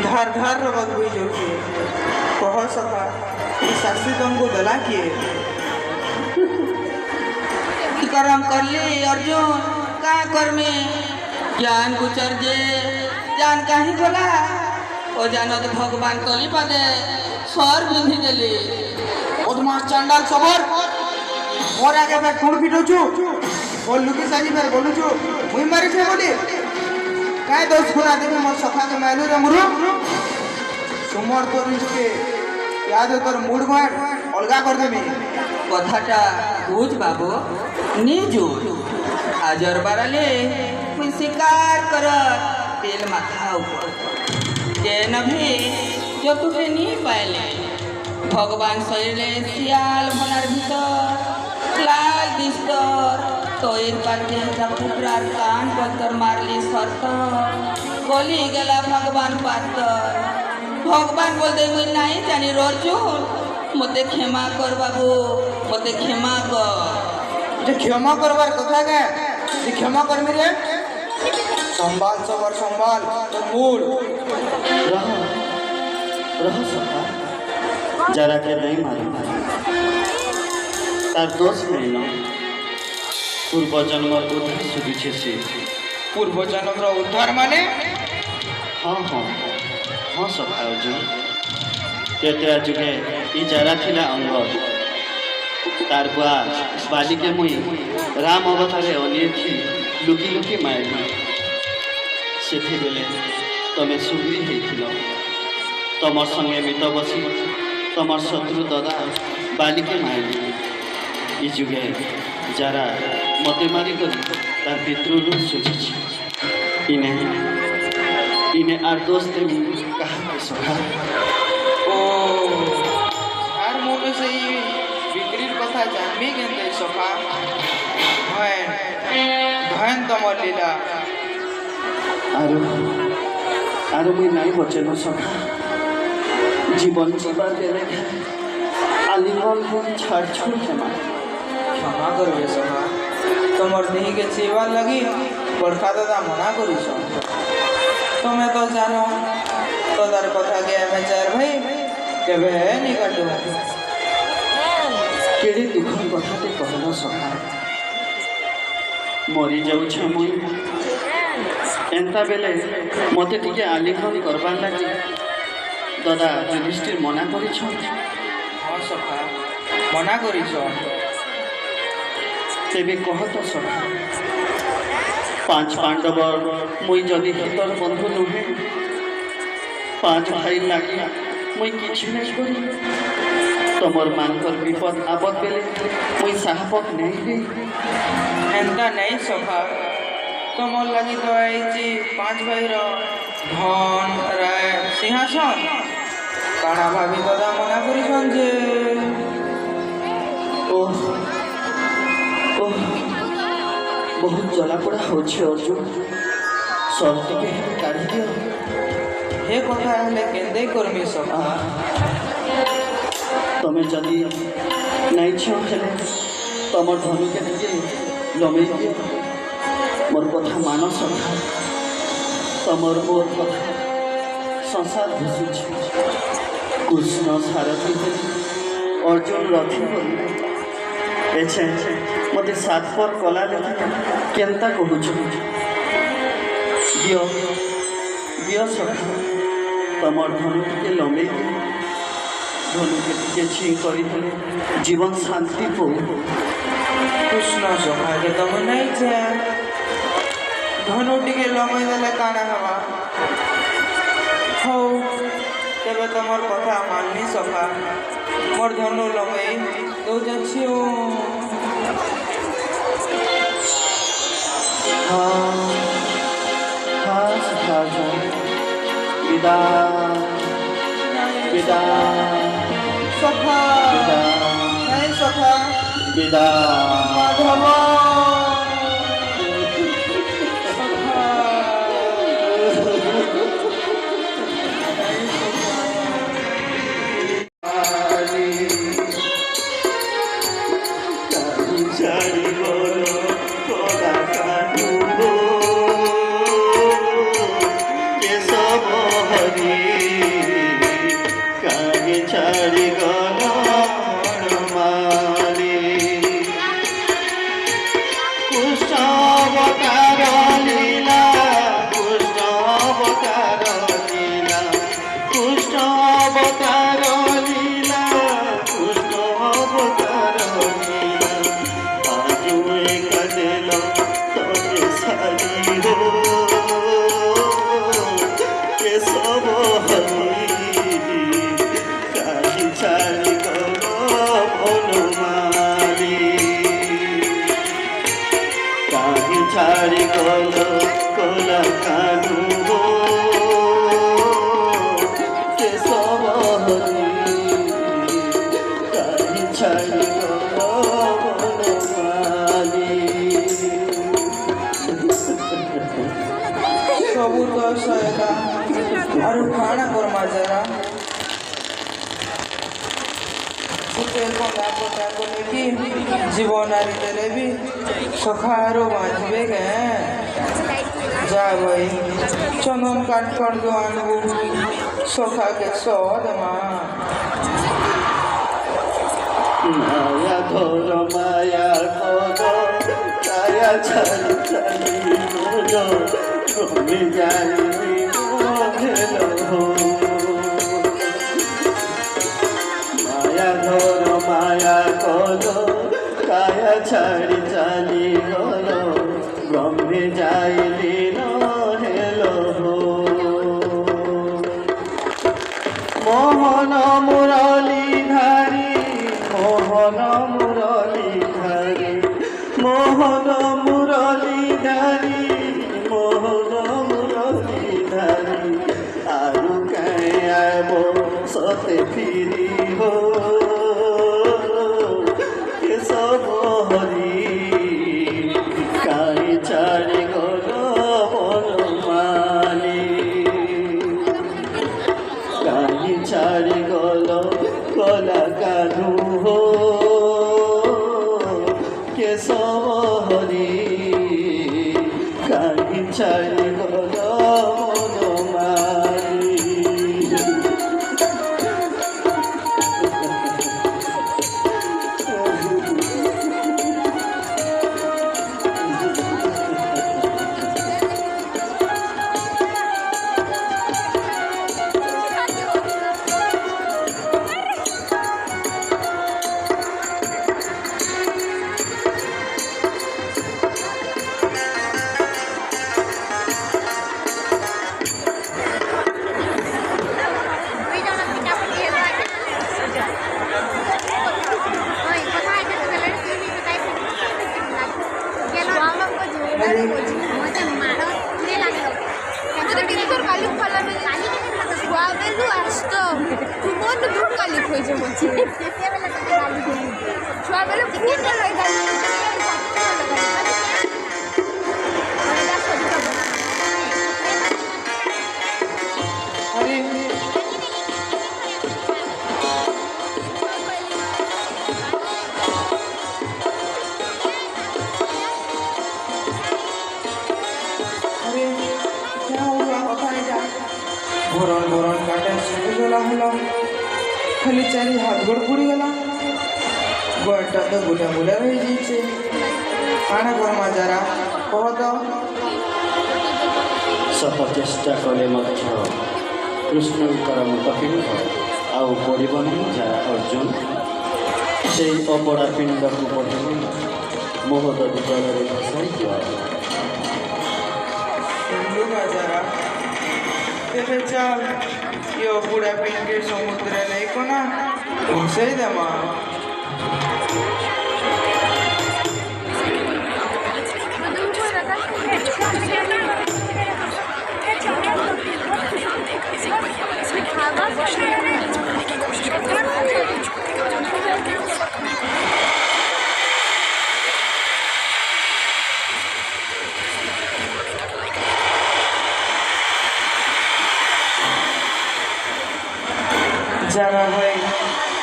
ଧାର ଧାର ରଗତ ବୋହି ଯାଉଛି କହ ସଫା ଏ ଶାଶୀ ତମକୁ ଦେଲା କିଏ करम कर ले अर्जुन का कर में ज्ञान गुचर जे जान कहीं बोला ओ जानो तो भगवान कली पादे स्वर बिंधी देली बदमाश चांडाल सबर और आगे मैं खून पिटोछु और लुकी साजी पर बोलुछु मुई मारी छे बोली काय दोष खुना देबे मोर सफा के मैलू रे मुरु सुमर तोर के याद तोर मूड भाट अलगा कर देबी कथाटा बुझ बाबू निजु आजर बाराले मुई शिकार कर तेल माथा ऊपर जे नभी जो तुझे नहीं पाले भगवान शरीरे सियाल भनार भीतर लाल दिस्तर तो एक बार के पुत्रार कान पत्थर मारली शर्त गली गेला भगवान पातर भगवान बोलते मुई नहीं जानी अर्जुन मते क्षमा कर बाबू मते क्षमा कर जे क्षमा करवार कथा के जे क्षमा कर मेरे संभाल सबर संभाल तो मूड रह सका जरा के नहीं मारी तार दोष नहीं न पूर्व जन्म उद्धार सुधी से पूर्व जन्म उद्धार माने हाँ हाँ हाँ सका अर्जुन तेरा जुगे ई जरा थिला अंग तार बुआ बालिके मुई राम अवतारे अनिथि लुकी लुकी मारिली सेथि बेले तमे सुग्री हेथिल तमर संगे मित बसी तमर शत्रु ददा बालिके मारिली ई जुगे जरा मते मारी करी तार पितृ सुझी इने इने आर दोस्त कहा के सखा ओ हर मुंह से ही विक्रीर कथा जानबी केंते सखा धन धन तमर लीला आरो मुई नहीं बचेनो सखा जीवन जीवा देले आलिंगन हो छाड़ छोड़ क्षमा क्षमा करबे सखा तमर देही के सेवा लगी बड़का दादा मना करू तुम्हें तो जानो तो तार कथा के हमें चार भाई केबे नहीं काटू केड़ी दुखर कथा ते कहलो सखा मरी जाऊ छ मुई एंता बेले मते टिके आलिंगन करबार लागि दादा युधिष्ठिर मना करिछ हाँ सखा मना करिछ तेबे कह तो सखा पांच पांडव मुई जदि हितर बंधु नुहे पांच भाई लगी मुई किछि नहीं करी तमर मानकर विपद आपद बेले मुई साहपक नहीं रे एंता नहीं सखा तमर लगी तो आई पांच भाई रो धन राय सिंहासन काना भाभी दादा मना करिछन जे ओह ओह बहुत जलापोड़ा होछे अर्जुन सब टिके काढ़ी दियो हे कथा हेले केंदे करमी सखा तमें जदि नहीं छो हेले तमर धनु के टिके लमेई दियो मोर कथा मान सखा तमर मोर कथा संसार भूषुछ कृष्ण सारथी अर्जुन रथी बोली एछे मते सात पर कला लेखा केनता कहूछु दियो दियो सखा तमर धनु के लमेई धनु के टिके छी करी जीवन शांति पो कृष्ण सखा के तम नहीं छे धनु टिके लमई देले काना हवा हो तेबे तमर कथा माननी सखा मोर धनु लमई दो जाछियो हाँ सखा विदा विदा सखा नहीं सखा विदा माधव केशव हरि खाना करमा जरा जीवन आरिते भी सखारो बांधबे के जा भाई चंदन काट कर दो आनबू सखा के सद माँ माया घोर माया घोर काया छाली छाली घोर घूमे जाई हेलो माया घोर माया घोर काया छाली छाली घोर घूमे जाई हेलो मोहन मुरली धारी मोहन मुरली धारी मोहन मुरली धारी मोहन मुरली धारी आरु कहीं आबो सते फिरी हो के सब हरी काई चारी गलो मन मानी काई चारी गलो गला कानू हो के सब हरी काई चारी गलो मन मानी भरण भरण काटे गला हला खाली चारि हाथ गोड़ पड़ी गला गोटा तो बुला बुला रही जाइए खाना करमा जरा कह तो सत चेष्टा कले मध्य कृष्णकर मुखपिंड आउ पड़बनी जरा अर्जुन से अपड़ा पिंड को पठे मोहदरी जल भसाई लुगा जरा तेरे चल यो बुढ़ा पिंड समुद्र नहीं को ना घुसाई दमा जरा भाई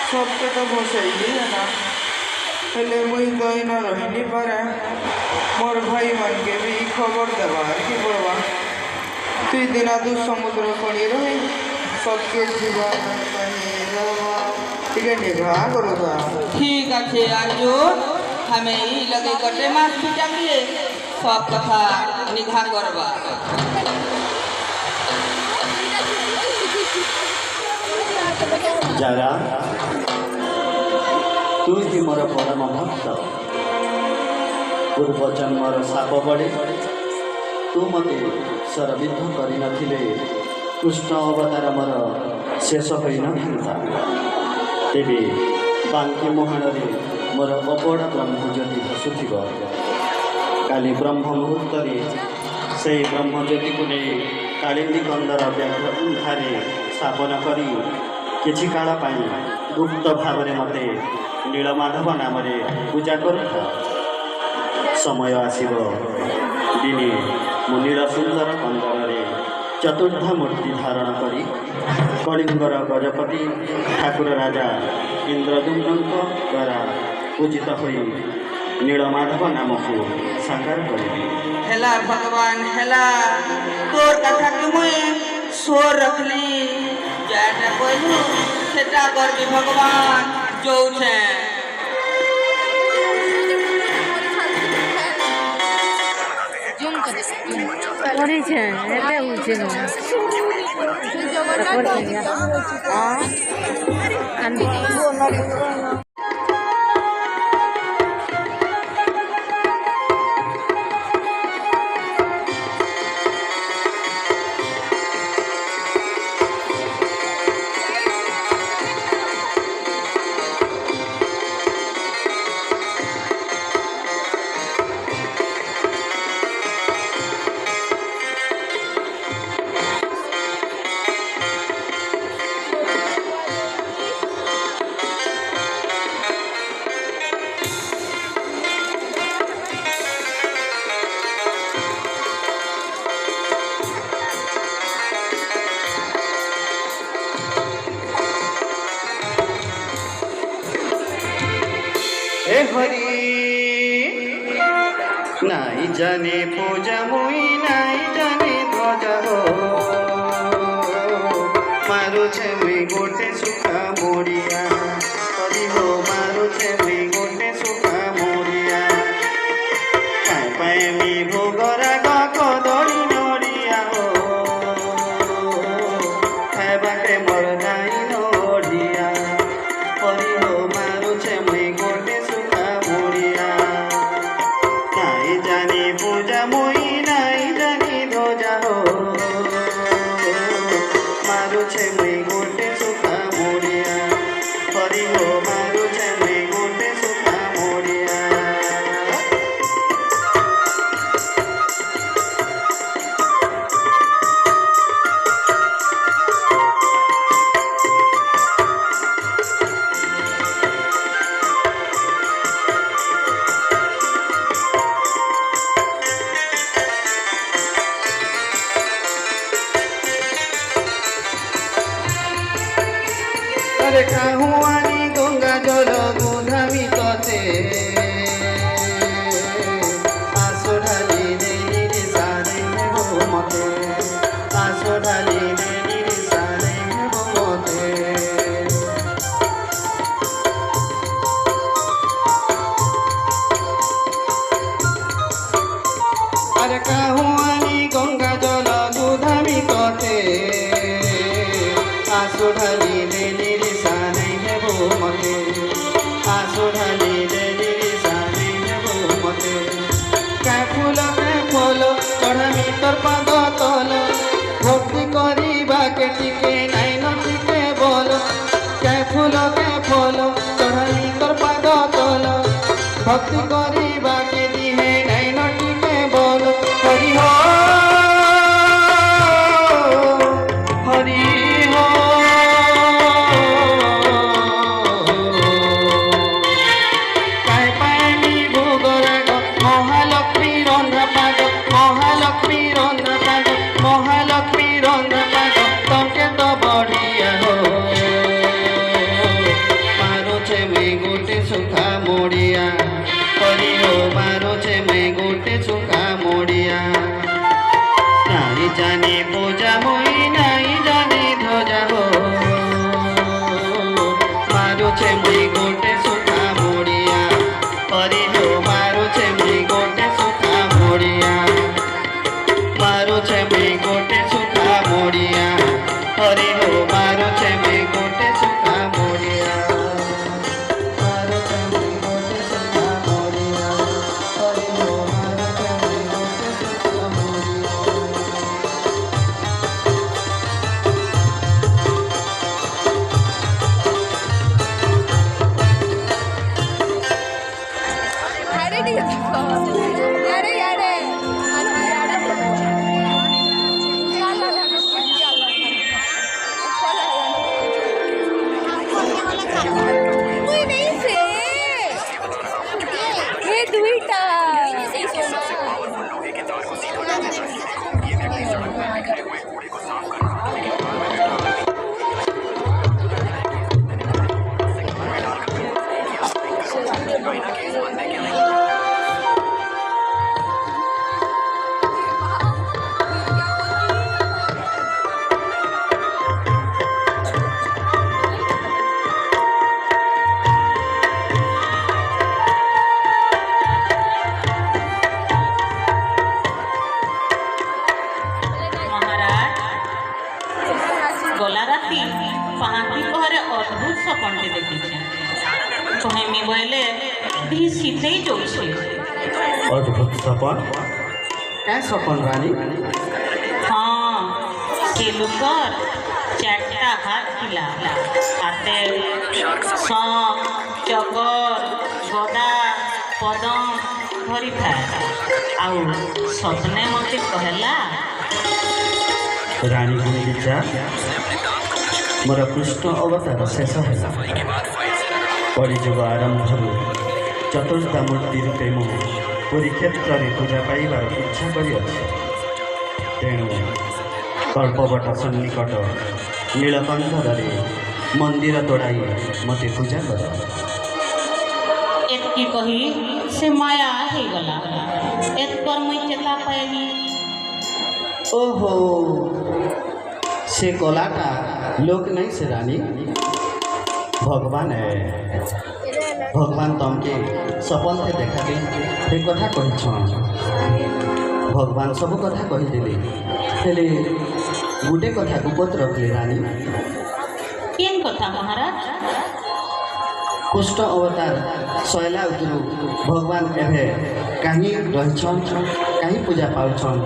सबके तो घुसाई है ना हेले मुई तो इन रही नहीं पारे मोर भाई मन के भी खबर देवार कि पड़वा तुई दिना दू समुद्र खड़ी रही सबके जीवन ठीक निभा करो था ठीक আছে अर्जुन हमें ई लगे कटे मास पिटाबिए सब कथा निघा करबा जरा तुई भी मोर परम भक्त पूर्व जन्मर साप बड़े तू मते सरविद्ध कर कृष्ण अवतार मोर शेष हो ना तेरे बांकी मुहाण मोर अपड़ा ब्रह्मज्योति भसुथिब काली ब्रह्म मुहूर्त से ब्रह्मज्योति को नहीं कालिंदी कंदर व्याघ्र स्थापन करी किछि काल पाई गुप्त भाव मत नीलमाधव नाम पूजा कर समय आसब दिने मु नील सुंदर कंदर ଚତୁର୍ଦ୍ଧା ମୂର୍ତ୍ତି ଧାରଣ କରି କଳିଙ୍ଗର ଗଜପତି ଠାକୁର ରାଜା ଇନ୍ଦ୍ରଦୁମ୍ନଙ୍କ ଦ୍ୱାରା ପୂଜିତ ହୋଇ ନୀଳମାଧବ ନାମକୁ ସାକାର କରିବି। हेला भगवान हेला तोर कथा के मुई सोर रखली जाटा कहलू सेटा करबी भगवान जो छे କରିଛେ ଏବେ ହଉଛି হে হরি নাই জানে পূজা মুই নাই জানে ধ্বজা হো মারুছে মুই গোটে সুখা মরিয়া হরি হো মারুছে মুই গোটে সুখা মরিয়া পাইমি ভোগরা কদলী নড়িয়া হো খাইবাকে মোর নাই নড়িয়া হরি হো মারুছে মুই গোটে সুখা মরিয়া নাই জানি পূজা মুই নাই জানি ধ্বজা হো মারুছে মুই গোটে সুখা মরিয়া হরি হো মারুছে মুই গোটে সুখা মরিয়া আরে কাহুয়ানি গঙ্গা জল গোধামি ততে আসো ঢালি নেই রে সারে হেবো মতে আসো ঢালি নেই রে সারে হেবো মতে আরে কাহুয়ানি গঙ্গা জল গোধামি ততে আসো ঢালি নেই রে সারে হেবো মতে আসো ঢালি নেই রে সারে হেবো মতে কে ফুল চড়ামি তোর পাদ তল ভক্তি করিবা কে টিকে নাই ন টিকে বল কে ফুল চড়ামি তোর পাদ তল ভক্তি করিবা কে দিহে নাই ন টিকে বল হরি হো হরি হো কায় পায়নি ভোগরাগ মহালক্ষ্মী রন্ধা পাগ মহালক্ষ্মী রন্ধা পাগ মহালক্ষ্মী রন্ধা পাগ তমকে তো বড়িয়া হো মারুছে মুই গোটে সুখা মরিয়া হরি হো মারুছে মুই গোটে সুখা মরিয়া নাই জানি পূজা মুই নাই জানি ধ্বজা হো মারুছে মুই গোটে সুখা মরিয়া হরি হো মারুছে মুই গোটে সুখা মরিয়া মারুছে মুই গোটে সুখা মরিয়া হরি হো মারুছে মুই গোটে সুখা মরিয়া মারুছে মুই গোটে সুখা মরিয়া হরি হো মারুছে মুই গোটে সুখা মরিয়া গলা রাতি পাহাড়ি পহরে অদ্ভুত সপনটি দেখিছে কহেমি বইলে দিহি শীতেই যাচ্ছে অদ্ভুত সপন কায় সপন রানী হ্যাঁ সে লোকর চারটা হাত ଥିଲା হাতে শখ চকর গদা পদম ধরিଥାଏ ଆଉ ସ୍ୱପ୍ନେ ମୋତେ କହିଲା ରାଣୀ ଗୁଣ୍ଡିଚା ମୋର କୃଷ୍ଣ ଅବତାର ଶେଷ ହେଲା କଳିଯୁଗ ଆରମ୍ଭରୁ ଚତୁର୍ଦ୍ଧା ମୂର୍ତ୍ତି ରୂପେ ମୁଁ ପୁରୀ କ୍ଷେତ୍ରରେ ପୂଜା ପାଇବାର ଇଚ୍ଛା କରିଅଛି ତେଣୁ କଳ୍ପବଟ ସନ୍ନିକଟ ନୀଳକଣ୍ଠରେ ମନ୍ଦିର ତୋଡ଼ାଇ ମୋତେ ପୂଜା କର ଏତ୍କି କହି ସେ ମାୟା ହେଇଗଲା ଏତ୍କର ମୁଇଁ ଚେତା ପାଇଲି ଓହୋ ସେ କଲାଟା ଲୋକ ନାହିଁ ସେ ରାଣୀ ଭଗବାନ ତମକେ ସପନରେ ଦେଖା ଦେଇ ସେ କଥା କହିଛନ୍ ଭଗବାନ ସବୁ କଥା କହିଦେଲେ ହେଲେ ଗୋଟେ କଥା ଗୁପତ ରଖିଲେ ରାଣୀ କେନ୍ କଥା ମହାରାଜ କୃଷ୍ଣ ଅବତାର ଶୈଲା ଉତରୁ ଭଗବାନ ଏବେ କାହିଁ ରହିଛନ୍ କାହିଁ ପୂଜା ପାଉଛନ୍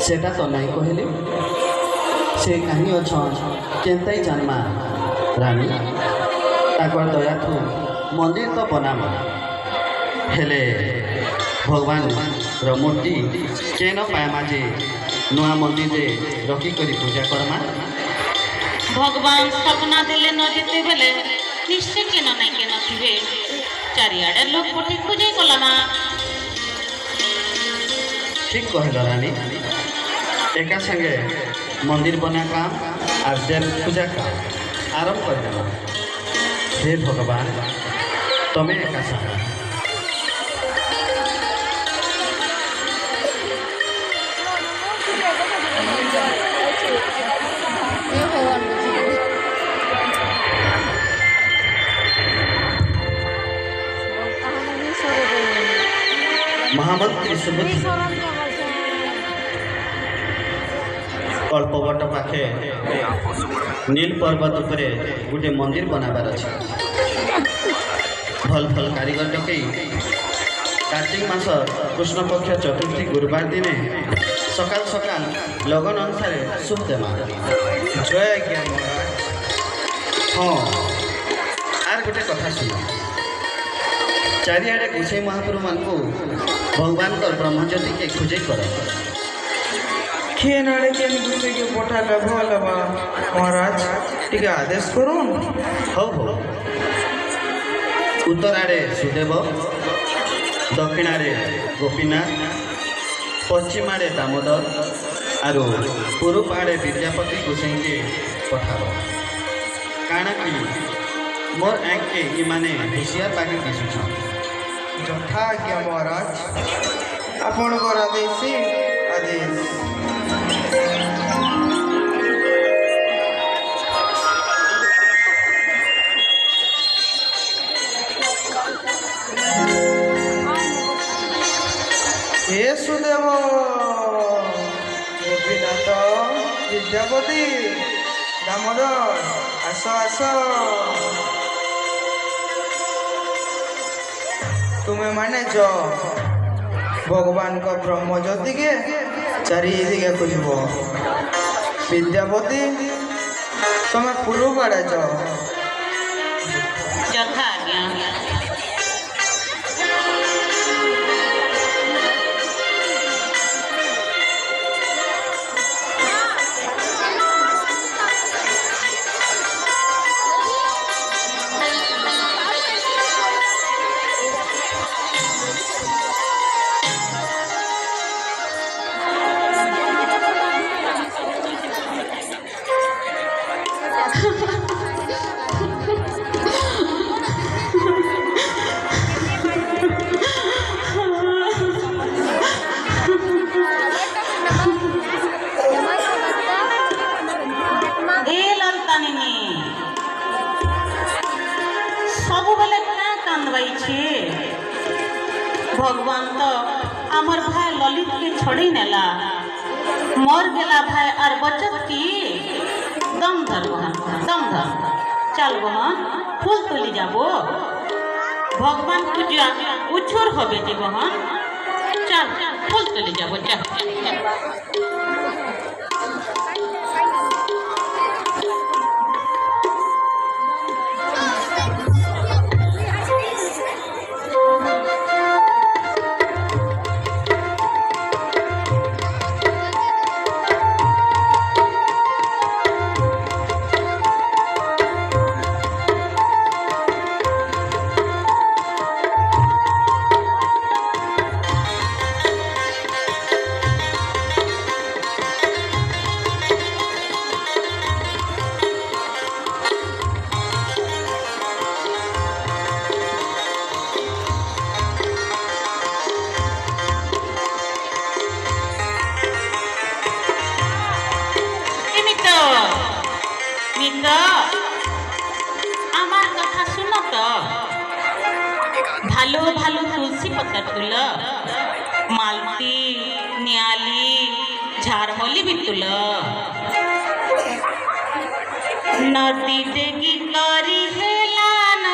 ସେଟା ତ ନାଇଁ କହିଲେ ସେ କାହିଁ ଅଛନ୍ କେନ୍ତାଇ ଜାନ୍ମା ରାଣୀ ତାଙ୍କର ଦୟାଠୁ ମନ୍ଦିର ତ ବନାମା ହେଲେ ଭଗବାନର ମୂର୍ତ୍ତି କେନ ପାଏମା ଯେ ନୂଆ ମନ୍ଦିରରେ ରଖିକରି ପୂଜା କର୍ମା ভগবান স্বপ্না দিলে ন যেতেবেলে নিশ্চয় কেন নাই কেন থিবে চারিআডে লোক পঠে খুঁজে গলামা ঠিক কহিল রানী একা সঙ্গে মন্দির বনা কাম আর দেব পূজা কাম আরম্ভ করে দেব হে ভগবান তুমি একা সঙ্গে ମହାମନ୍ତ୍ରୀ ସୁବୁଦ୍ଧି କଳ୍ପବଟ ପାଖେ ନୀଲ ପର୍ବତ ଉପରେ ଗୋଟେ ମନ୍ଦିର ବନାବାର ଅଛି ଭଲ ଭଲ କାରିଗର ଡକେଇ କାର୍ତ୍ତିକ ମାସ କୃଷ୍ଣପକ୍ଷ ଚତୁର୍ଥୀ ଗୁରୁବାର ଦିନେ ସକାଳ ସକାଳ ଲଗନ ଅନୁସାରେ ଶୁଭ ଦେମା ଜୟ ଆଜ୍ଞା ମହାରାଜ ହଁ ଆର୍ ଗୋଟେ କଥା ଶୁଣ ଚାରିଆଡ଼େ ଗୋସାଇ ମହାପ୍ରଭୁମାନଙ୍କୁ ଭଗବାନଙ୍କର ବ୍ରହ୍ମଜ୍ୟୋତିକେ ଖୋଜେଇ କର କେନ୍ ଆଡ଼େ କେନ୍ ଗୁଛେକେ ପଠାଲେ ଭଲ ହେବା ମହାରାଜ ଟିକେ ଆଦେଶ କରୁନ୍ ହଉ ହଉ ଉତ୍ତର ଆଡ଼େ ସୁଦେବ ଦକ୍ଷିଣ ଆଡ଼େ ଗୋପୀନାଥ ପଶ୍ଚିମ ଆଡ଼େ ଦାମୋଦର ଆରୁ ପୂର୍ବ ଆଡ଼େ ବିଦ୍ୟାପତି ଗୋସାଇଁକେ ପଠାବ କାଣା କି ମୋର୍ ଆଙ୍କେ ଇମାନେ ହୁସିଆର ବାକି ଦିଶୁଛନ୍ ଯଥା ଆଜ୍ଞା ମହାରାଜ ଆପଣଙ୍କର ଆଦେଶ ଆଦେଶ হে সুদেব গোপীনাথ বিদ্যাপতি দামোদর আস আস তুমি মানে য ভগবানଙ୍କ ବ୍ରହ୍ମଜ୍ୟୋତିକେ ଚାରିଦିକେ ଖୋଜିବ ବିଦ୍ୟାପତି ତମେ ପୂର୍ବ ଆଡ଼େ ଯାଅ যথা আজ্ঞা भगवान तो आमर भाई ललित के छोड़ी नेला मर गेला भाई आर बचत की दम धर बहन दम धर चल बहन फूल तुली যাব ভগবান পূজা উছুর হবে যে বহন চল ফুল তুলি যাব চল আমার কথা শুনো তো ভালো ভালো তুলসী পাতা তুল মালতী নিয়ালি ঝাড়মলি भी তুল নদী দেগি করি হেলান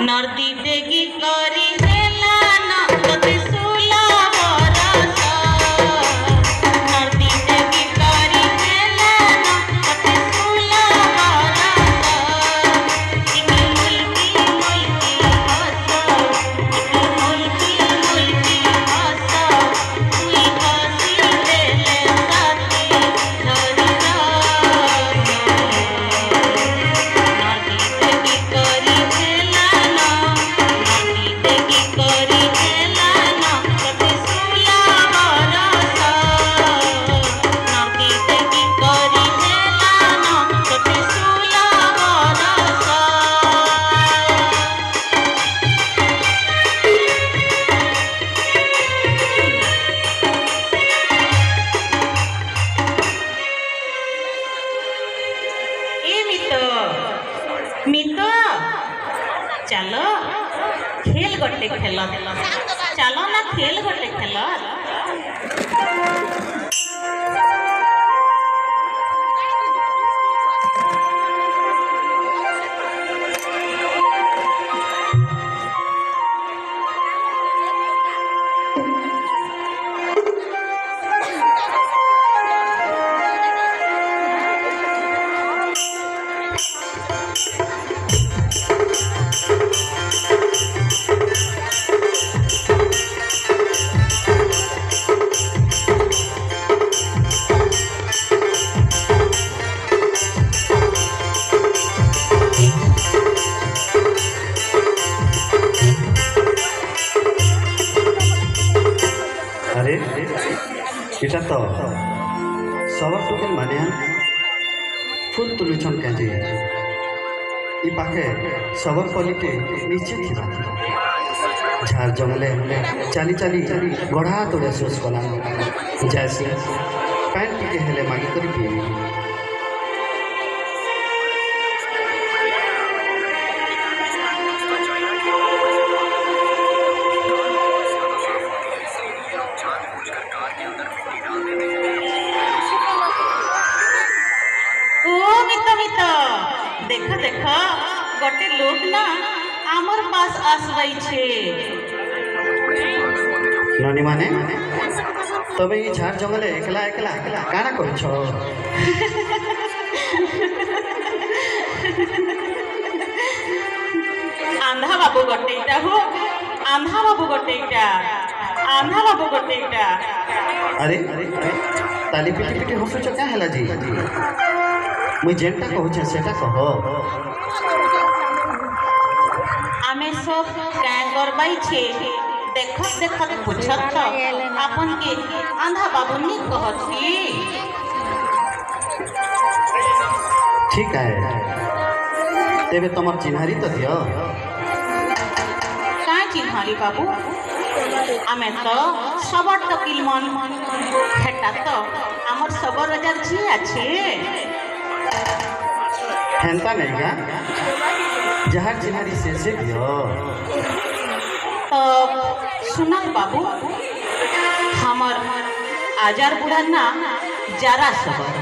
নদী দেগি করি হেলান কতে সুলা বরস নদী দেগি করি হেলান কতে সুলা বরস ইকি মুলকি মুলকি হস ইকি মুলকি মুলকি হস তুই হসি দেলে সাথী ধরি নদী দেগি করি হেলান নদী দেগি করি হেলান কতে সুলা বরস নদী দেগি করি হেলান কতে সুলা বরস ए मितो चलो खेल गोटे खेल चलो ना खेल गोटे खेल আরে এটা তো সবার টুকেন মানে ফুল তুলুছন কাজে ই পাখে সবার পলিকে নিচে থিবা ঝাড় জঙ্গলে চালি চালি গড়া তোড়ে শোষ কলা যাইছে প্যান্ট টিকে হেলে মাগি করে পিবি ओ मितो मितो देख देख गोटे लोग ना आमर पास आसवाई छे ननी माने तबे ई झाड़ जंगले एकला एकला काना करछ आंधा बाबू गोटेटा हो आंधा बाबू गोटेटा आंधा बाबू गोटेटा अरे ताली पिटी पिटी हसुछ क्या हैला जी मुई जेनटा कहूछ सेटा कह आमे सब क्या करबाई छे देखत देखत पूछत अपन के आंधा बाबू नी कहती ठीक है तेबे तमर चिन्हारी तो दियो का चिन्हारी बाबू आमे तो सबर तकिल मन हेटा तो आमर सबर रजार जी আছে हेंता नहीं का जहाँ चिन्हारी से दियो तो सुना बाबू हमर आजार बुढ़ा ना जरा सबर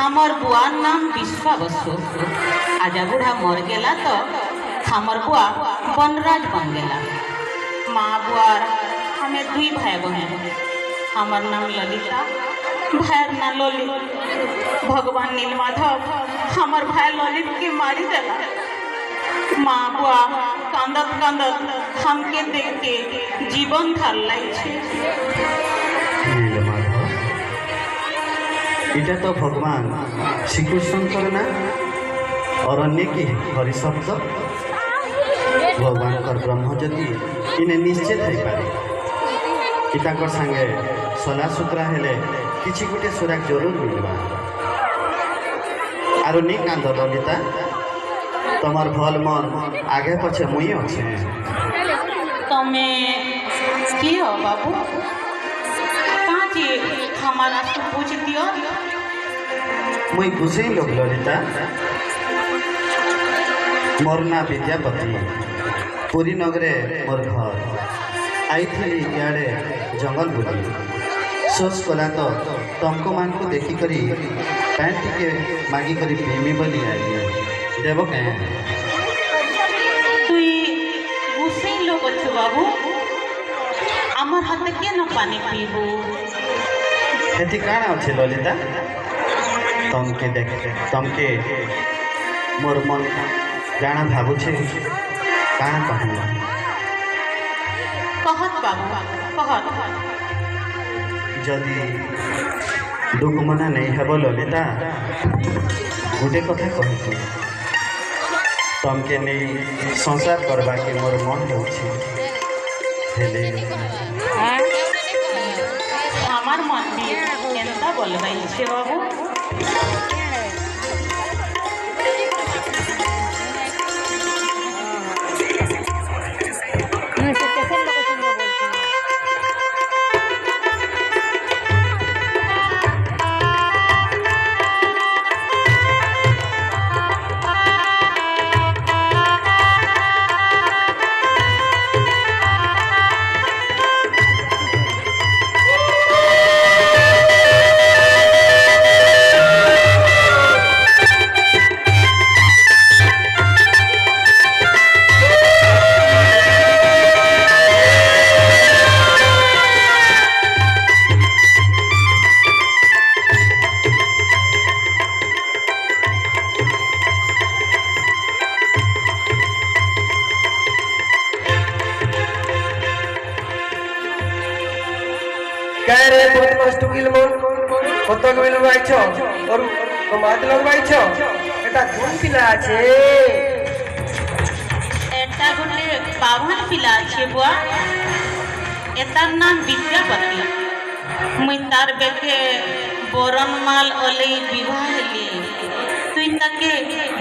हमर बुआर नाम विश्वा बसु आजा बूढ़ा मर गेला तो हमर बुआ बनराज बन गेला। माँ बुआर हमें दुई भाई बहन हमर नाम ललिता भाईर ना ललित। भगवान नीलमाधव हमर भाई ललित के मारी देला। माँ बुआ कांदत कांदत हमके देख के जीवन थाल लाई छे। এটা তো ভগবান শ্রীকৃষ্ণଙ୍କର ନା ଅରଣ୍ୟ କି ହରିଶବ୍ଦ ଭଗବାନଙ୍କର ବ୍ରହ୍ମ ଯଦି ଇନେ ନିଶ୍ଚିତ ହେଇପାରେ କି ତାଙ୍କର ସାଙ୍ଗେ ସଲାସୁତରା ହେଲେ କିଛି ଗୋଟେ ସୁରାଗ ଜରୁର ମିଳିବା। ଆରୁ ନି କାନ୍ଦ ଲଲିତା তোমার ভল মন আগে পছে মুই আছে। तमे की हो बाबू कहाँ जी हमारा तो पूछ दियो। मुई बुझे लोग ललिता मोर ना विद्यापति पुरी नगरे मोर घर आई थी इे जंगल बुली सोच कला तो तुमको मान को देखी करी पैंट टिके मागी करी पीमी बोली आई देव क्या तुई गुस्से लोग अच्छे बाबू आमर हाथ के न पानी पीबू। हेती काना अच्छे ललिता तमके देख तमके मोर मन जाना भावुछे काना कहूँ कहत बाबू कहत जदि दुख मना नहीं हेब ललिता गोटे कथा कहतु तमके नहीं संसार करवा के मोर मन होछि हमार मन भी केनता बोलबाई छे बाबू। काय रे बदमाश टुकिल मन কত কইল বাইছ और কমাত লগ বাইছ এটা কোন পিলা আছে। এটা গোটে বাভান পিলা আছে বুয়া এটার নাম বিদ্যাপতি মুই তার বেকে বরণমাল ওলেই বিবাহ হেলি তুই তাকে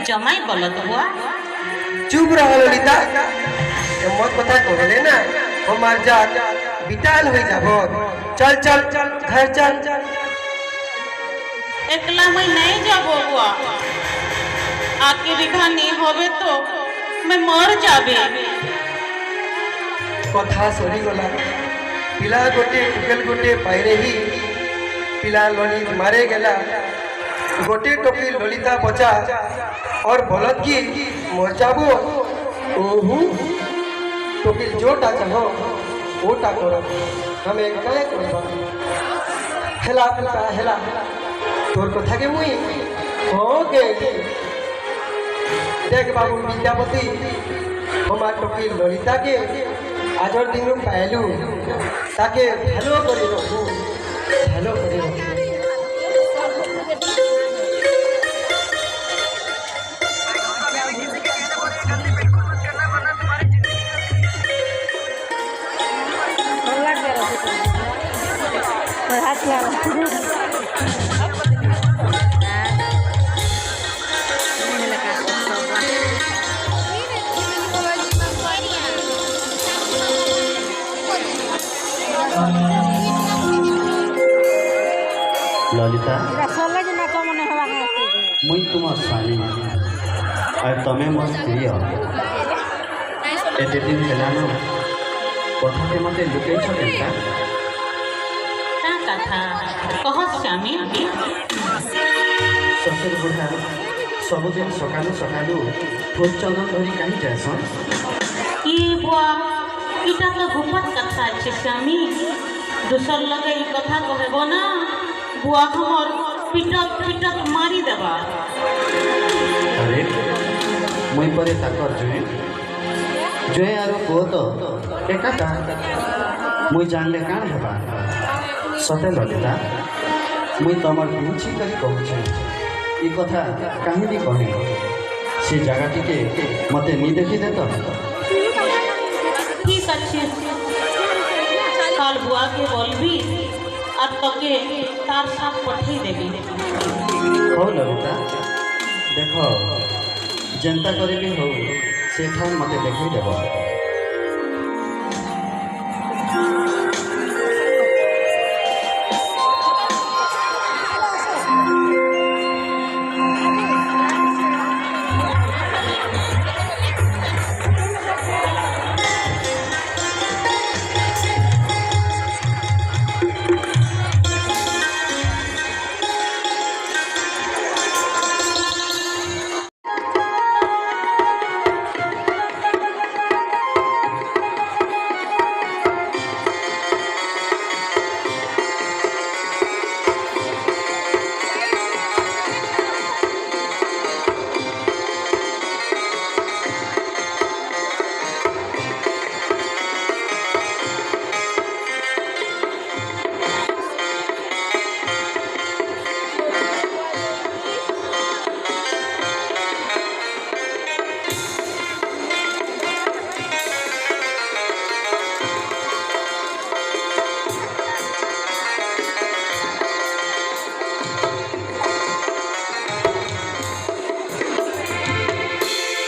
জমাই বলত বুয়া। चुप रहो ललिता मत কথা कहले ना हमार जात बिटाल हो जाबो। चल चल चल घर चल चल एकला मैं नहीं जाबो बुआ आके विवाह नहीं होवे तो मैं मर जाबे। कथा सरी गला पिला गोटे टुकेल गोटे पाइरे ही पिला ललित मारे गेला गोटे टोकी ललिता बचा और बलद की मर जाबो। ओहू टोकी जोटा चाहो ओटा करो हमें काय करबा हेला पिता हेला तोर कथा के मुई हो गेली। देख बाबू विद्यापति हमार टोकी ललिता के आजर दिन पाइलु ताके भालो करे रखू भालो करे रखू। हाथ लगा ललिता मने हवा मुई तुम स्वामी और तमें मोर स्त्री एते दिन हेलान कथा के मते लुकेछ केनता कथा कह स्वामी শ্বশুর বুঢ়া ସବୁଦିନ ସକାଳୁ ସକାଳୁ ଫୁଲ ଚନ୍ଦନ ଧରି କାହିଁ ଯାଏସନ୍? ই বুয়া এটা তো গোপন কথা আছে স্বামী দুসর লগে এই কথা কহেব না বুয়া আমার পিটক পিটক মারি দেবা আরে মুই পরে তাকর জয়ে আর পুଅ ତ ଏକାଟା ମୁଇଁ ଜାଣିଲେ କାଣ ହେବା ସତେ ଲଲିତା ମୁଇଁ ତମର ବୁଝି କରି କହୁଛେ ଏ କଥା କାହିଁକି କହେ ସେ ଜାଗା ଟିକେ ମତେ ନି ଦେଖିଦେ ତ ঠিক আছে কাল বুয়াকে বলবি আর তোকে তার সাথ পঠাই দেবি ହଉ ଲଲିତା ଦେଖ ଯେନ୍ତା କରିବି ହଉ ସେ ଠାନ୍ ମତେ ଦେଖେଇ ଦେବ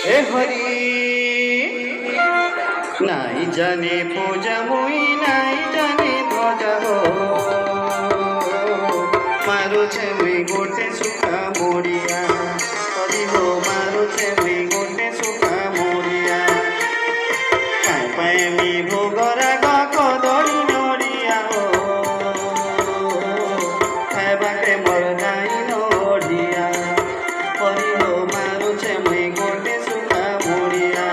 এ হরি নাই জানে পূজা মুই নাই জানে ধ্বজা হো মারুছে মুই গোটে সুখা মরিয়া হরি হো মারুছে মুই গোটে সুখা মরিয়া পায়ে পায়ে মি ভোগরা কদলি নড়িয়া হো খাইবাকে মোর নাই নড়িয়া হরি হো মারুছে মুই গোটে সুখা মরিয়া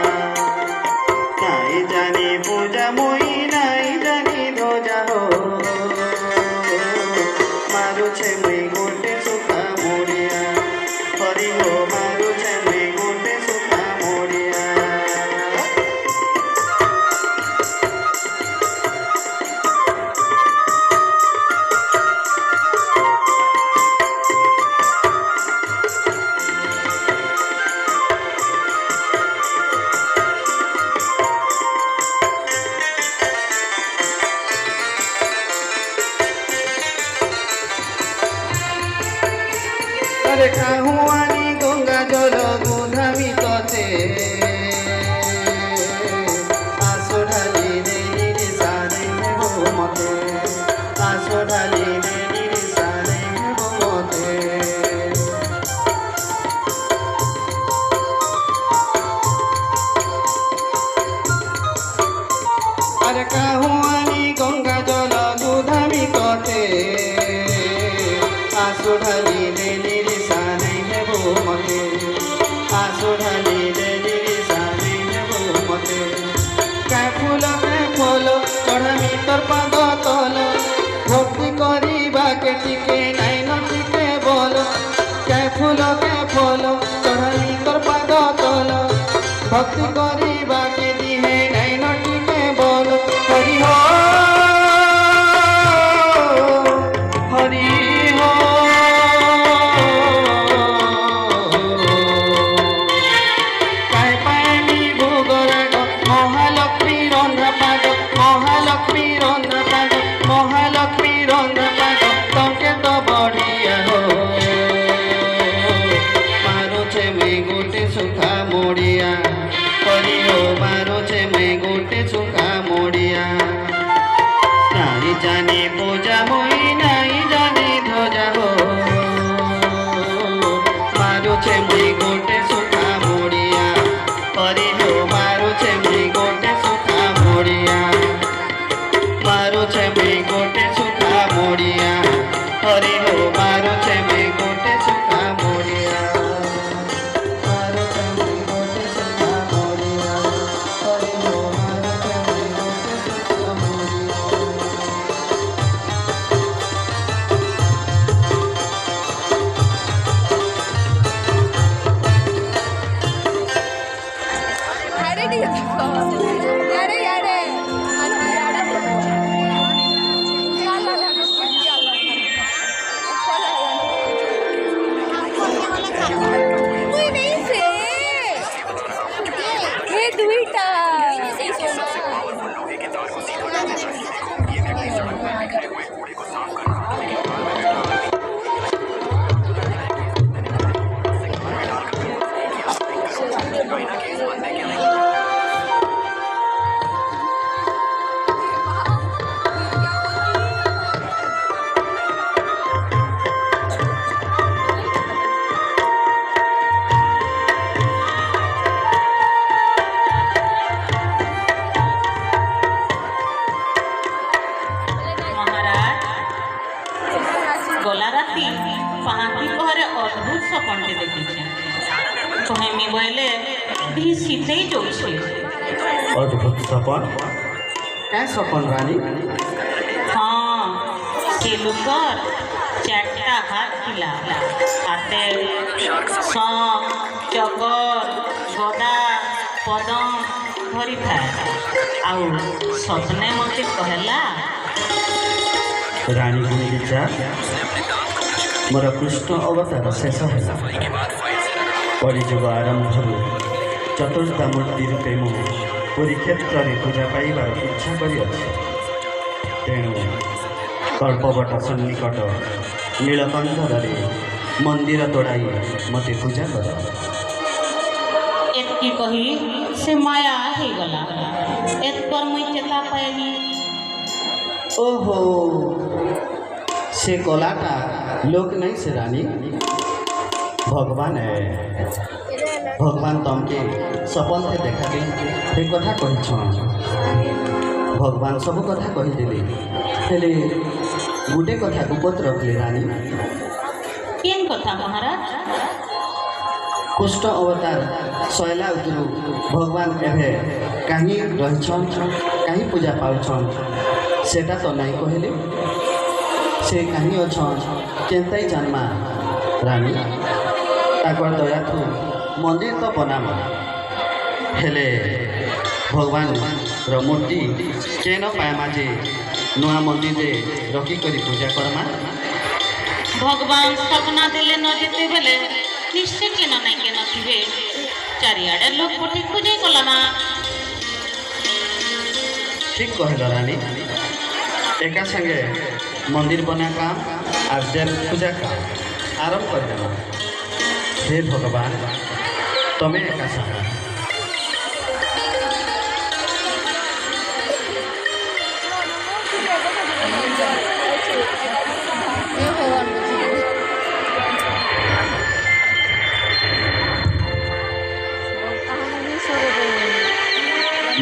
নাই জানি পূজা মুই নাই জানি ধ্বজা হো মারুছে মুই গোটে সুখা মরিয়া হরি হো মারুছে মুই গোটে সুখা মরিয়া আরে কাহুয়ানি গঙ্গা জল গুধামি ততে আসো ঢালি দেরি সারে হেবো মতে আসো ঢালি দেরি সারে হেবো মতে আরে কাহুয়ানি গঙ্গা জল গুধামি ততে আসো ঢালি দেরি সারে হেবো মতে আসো ঢালি দেরি সারে হেবো মতে কে ফুল চড়ামি তোর পাদ তল ভক্তি করিবাকে টিকে নাই ন টিকে বল কে ফুল চড়ামি তোর পাদ তল ভক্তি করিবাকে দিহে নাই ন টিকে বল হরি হো হরি হো পায়ে পায়ে মি ভোগরাগ মহালক্ষ্মী রন্ধ্র পাগ মহালক্ষ্মী রন্ধ্র পাগ মহালক্ষ্মী রন্ধ্র পাগ তকে তো বড়িয়া হো মারুছে মুই গোটে সুখা মরিয়া হরি হো কহেমি বলে ভি শীতেই যাচ্ছে। অদ্ভুত সপন কাঁ সপন রানী হ্যাঁ সে লোকর চারটা হাত ଥିଲା হাতে শখ চকর গদা পদম ধরিଥାଏ ଆଉ ସ୍ୱପ୍ନେ ମୋତେ କହିଲା ରାଣୀ ଗୁଣ୍ଡିଚା ମୋର କୃଷ୍ଣ ଅବତାର ଶେଷ ହେଲା। କଳିଯୁଗ ଆରମ୍ଭରୁ ଚତୁର୍ଦ୍ଧା ମୂର୍ତ୍ତି ରୂପେ ମୁଁ ପୁରୀ କ୍ଷେତ୍ରରେ ପୂଜା ପାଇବାର ଇଚ୍ଛା କରିଅଛି। ତେଣୁ କଳ୍ପବଟ ସନ୍ନିକଟ ନୀଳକଣ୍ଠରେ ମନ୍ଦିର ତୋଡ଼ାଇ ମୋତେ ପୂଜା କର। ଏତ୍କି କହି ସେ ମାୟା ହେଇଗଲା। ଏତ୍କର ମୁଇଁ ଚେତା ପାଇଲି। ଓହୋ ସେ କଲାଟା ଲୋକ ନାହିଁ ସେ ରାଣୀ ଭଗବାନ ଭଗବାନ ତମକେ ସପନରେ ଦେଖା ଦେଇ ସେ କଥା କହିଛନ୍। ଭଗବାନ ସବୁ କଥା କହିଦେଲେ ହେଲେ ଗୋଟେ କଥା ଗୁପତ ରଖିଲେ ରାଣୀ। କେନ୍ କଥା ମହାରାଜ? କୃଷ୍ଣ ଅବତାର ଶୈଲା ଉତରୁ ଭଗବାନ ଏବେ କାହିଁ ରହିଛନ୍ କାହିଁ ପୂଜା ପାଉଛନ୍ ସେଟା ତ ନାଇଁ କହିଲେ। ସେ କାହିଁ ଅଛନ୍ କେନ୍ତାଇ ଜାନ୍ମା ରାଣୀ ତାଙ୍କର ଦୟାଠୁ ମନ୍ଦିର ତ ବନାମା ହେଲେ ଭଗବାନର ମୂର୍ତ୍ତି କେନ ପାଏମା ଯେ ନୂଆ ମନ୍ଦିରରେ ରଖିକରି ପୂଜା କର୍ମା। ଭଗବାନ ସ୍ୱପ୍ନା ଦେଲେ ନ ଯେତେବେଳେ ନିଶ୍ଚୟ କେନ ନାଇଁ କେନ ଥିବେ। ଚାରିଆଡ଼େ ଲୋକ ପଠି ଖୋଜେଇ ଗଲା ନା। ଠିକ୍ କହିଲ ରାଣୀ ଏକା ସାଙ୍ଗେ ମନ୍ଦିର ବନା କାମ আর দেব পূজা কাম আরম্ভ କରିଦେବା। हे भगवान तमे एका साहा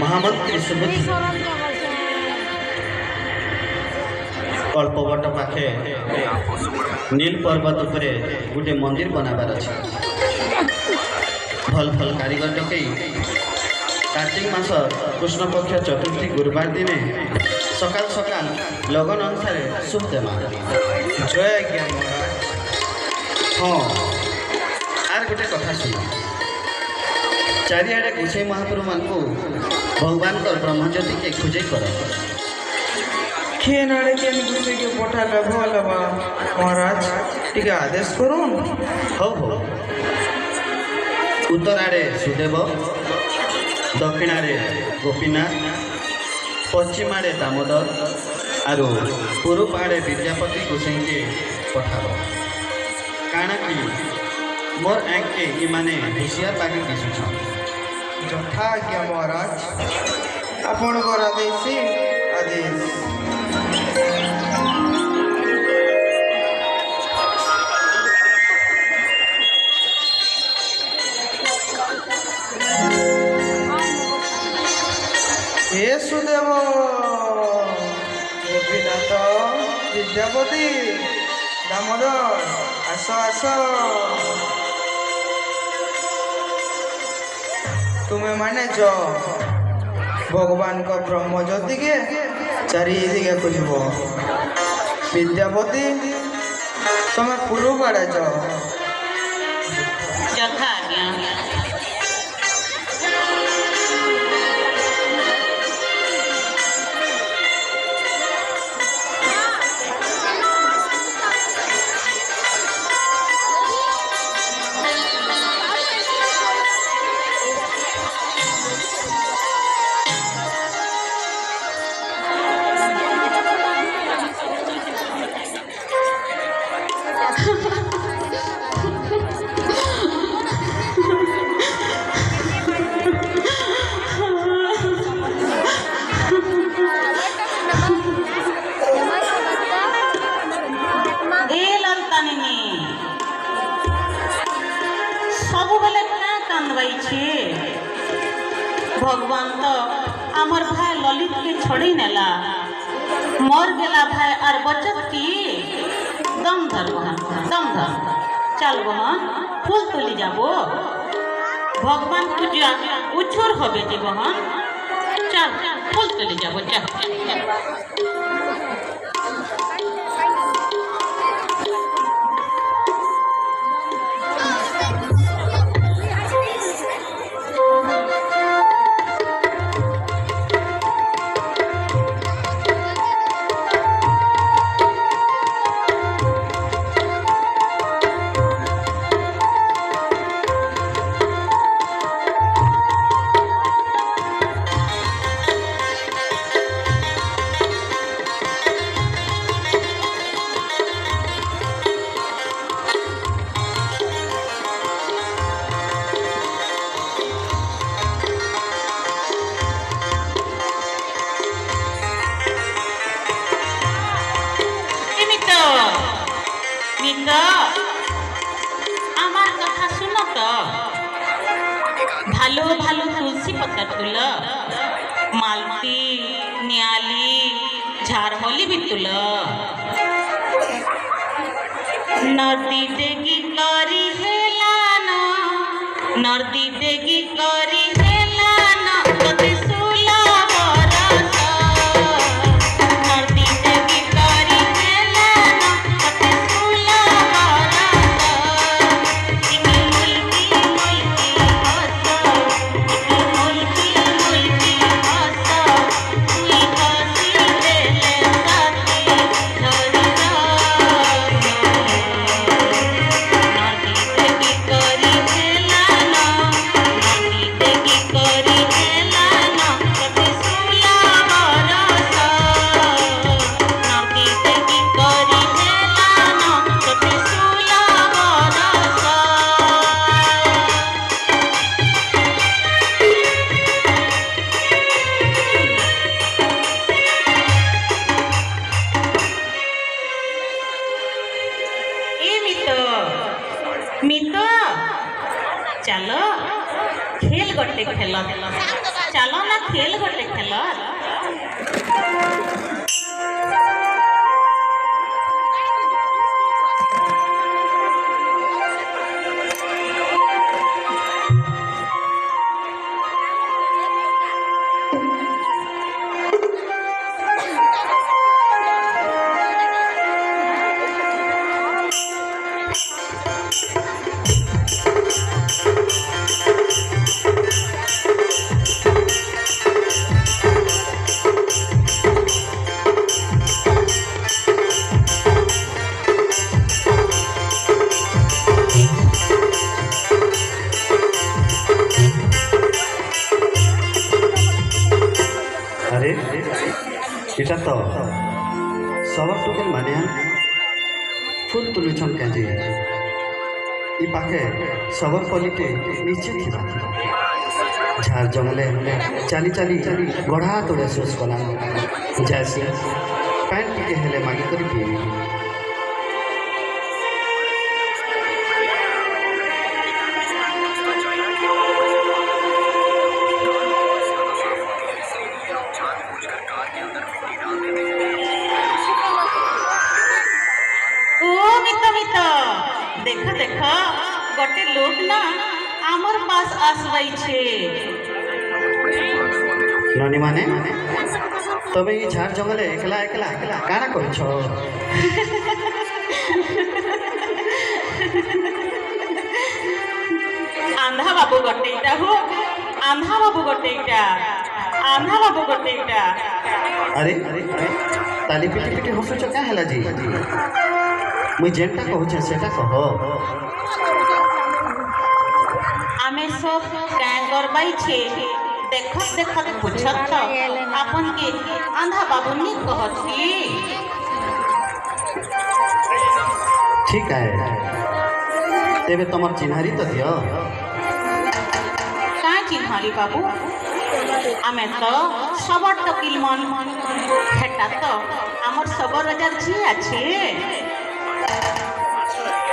महामंत्री सुबुद्धि कल्पवट पाखे नील पर्वत उपरे गोटे मंदिर बनाबार अच्छे। भल भल कारीगर डकई कार्तिक मास कृष्ण पक्ष चतुर्थी गुरुवार दिने सकाल सकाल लगन अनुसार शुभ देमा। जय आज्ञा महाराज। हाँ आर गोटे कथा शुण चारिआडे गोसाई महाप्रभु मान भगवान ब्रह्मज्योति के खोजे कर खेन आड़े केन गुस्से के पठा भल बा महाराज टिके आदेश करूँ। हौ हौ उत्तर आड़े सुदेव दक्षिण आड़े गोपीनाथ पश्चिम आड़े दामोदर आरु पूर्व आड़े विद्यापति गोसाई के पठाब काଣା कि मोर आँख के इमाने होशियार बाकी दिशुछन। यथा आज्ञा महाराज आपणकर आदेश आदेश। हे सुदेव गोपीनाथ विद्यापति दामोदर आस आस तुम्हें माने जो भगवान का ब्रह्मज्योति के चारिदिके खोजब। विद्यापति तुम्हें पूर्व आड़े जाओ। यथा आज्ञा। भगवान तो आमर भाई ललित के छोड़ी नेला मर गेला भाई आर बचत की दम धर बहन दम धर चल बहन फूल तुली जाबो। ভগবান পূজা উচ্ছর হবে যে বহন চল ফুল তুলে যাব চল আমার কথা শুনো তো ভালো ভালো তুলসী পাতা তুল মালতী নিয়ালি ঝাড়মলি भी তুল নদী দেগি করি হেলান নদী দেগি করি হেলান কতি সুলা বরস নদী দেগি করি হেলান কতি সুলা বরস ইকি মুলকি মুলকি হস ইকি মুলকি মুলকি হস তুই হসি দেলে সাথী ধরি নদী দেগি করি হেলান নদী দেগি করি হেলান কতি সুলা বরস নদী দেগি করি হেলান কতি সুলা বরস ए मितो चलो खेल गोटे खेल चलो ना खेल गोटे खेल আরে এটা তো সবার টুকেন মানে ফুল তুলুছন কাজে ই পাখে সবার পলিটে নিচে থিবা ঝাড় জঙ্গলে চালি চালি গড়া তোড়ে শোষ কলা যাইছে প্যান্ট টিকে হেলে মাগি করে পিবি देख देख गोटे लोग ना आमर पास आसवाई छे ननी माने तबे ये झाड़ जंगले एकला एकला काना करछ आंधा बाबू गोटेटा हो आंधा बाबू गोटेटा आंधा बाबू गोटेटा अरे ताली पिटी पिटी हसुछ का हैला जी मुई जेनटा कहूछ सेटा कह आमे सब क्या करबाई छे देखत देखत पूछत अपन के आंधा बाबू नी कहती ठीक है तेबे तमर चिन्हारी तो दियो का चिन्हारी बाबू आमे तो सबर टकिल मन हेटा तो आमर सबर रजार जी আছে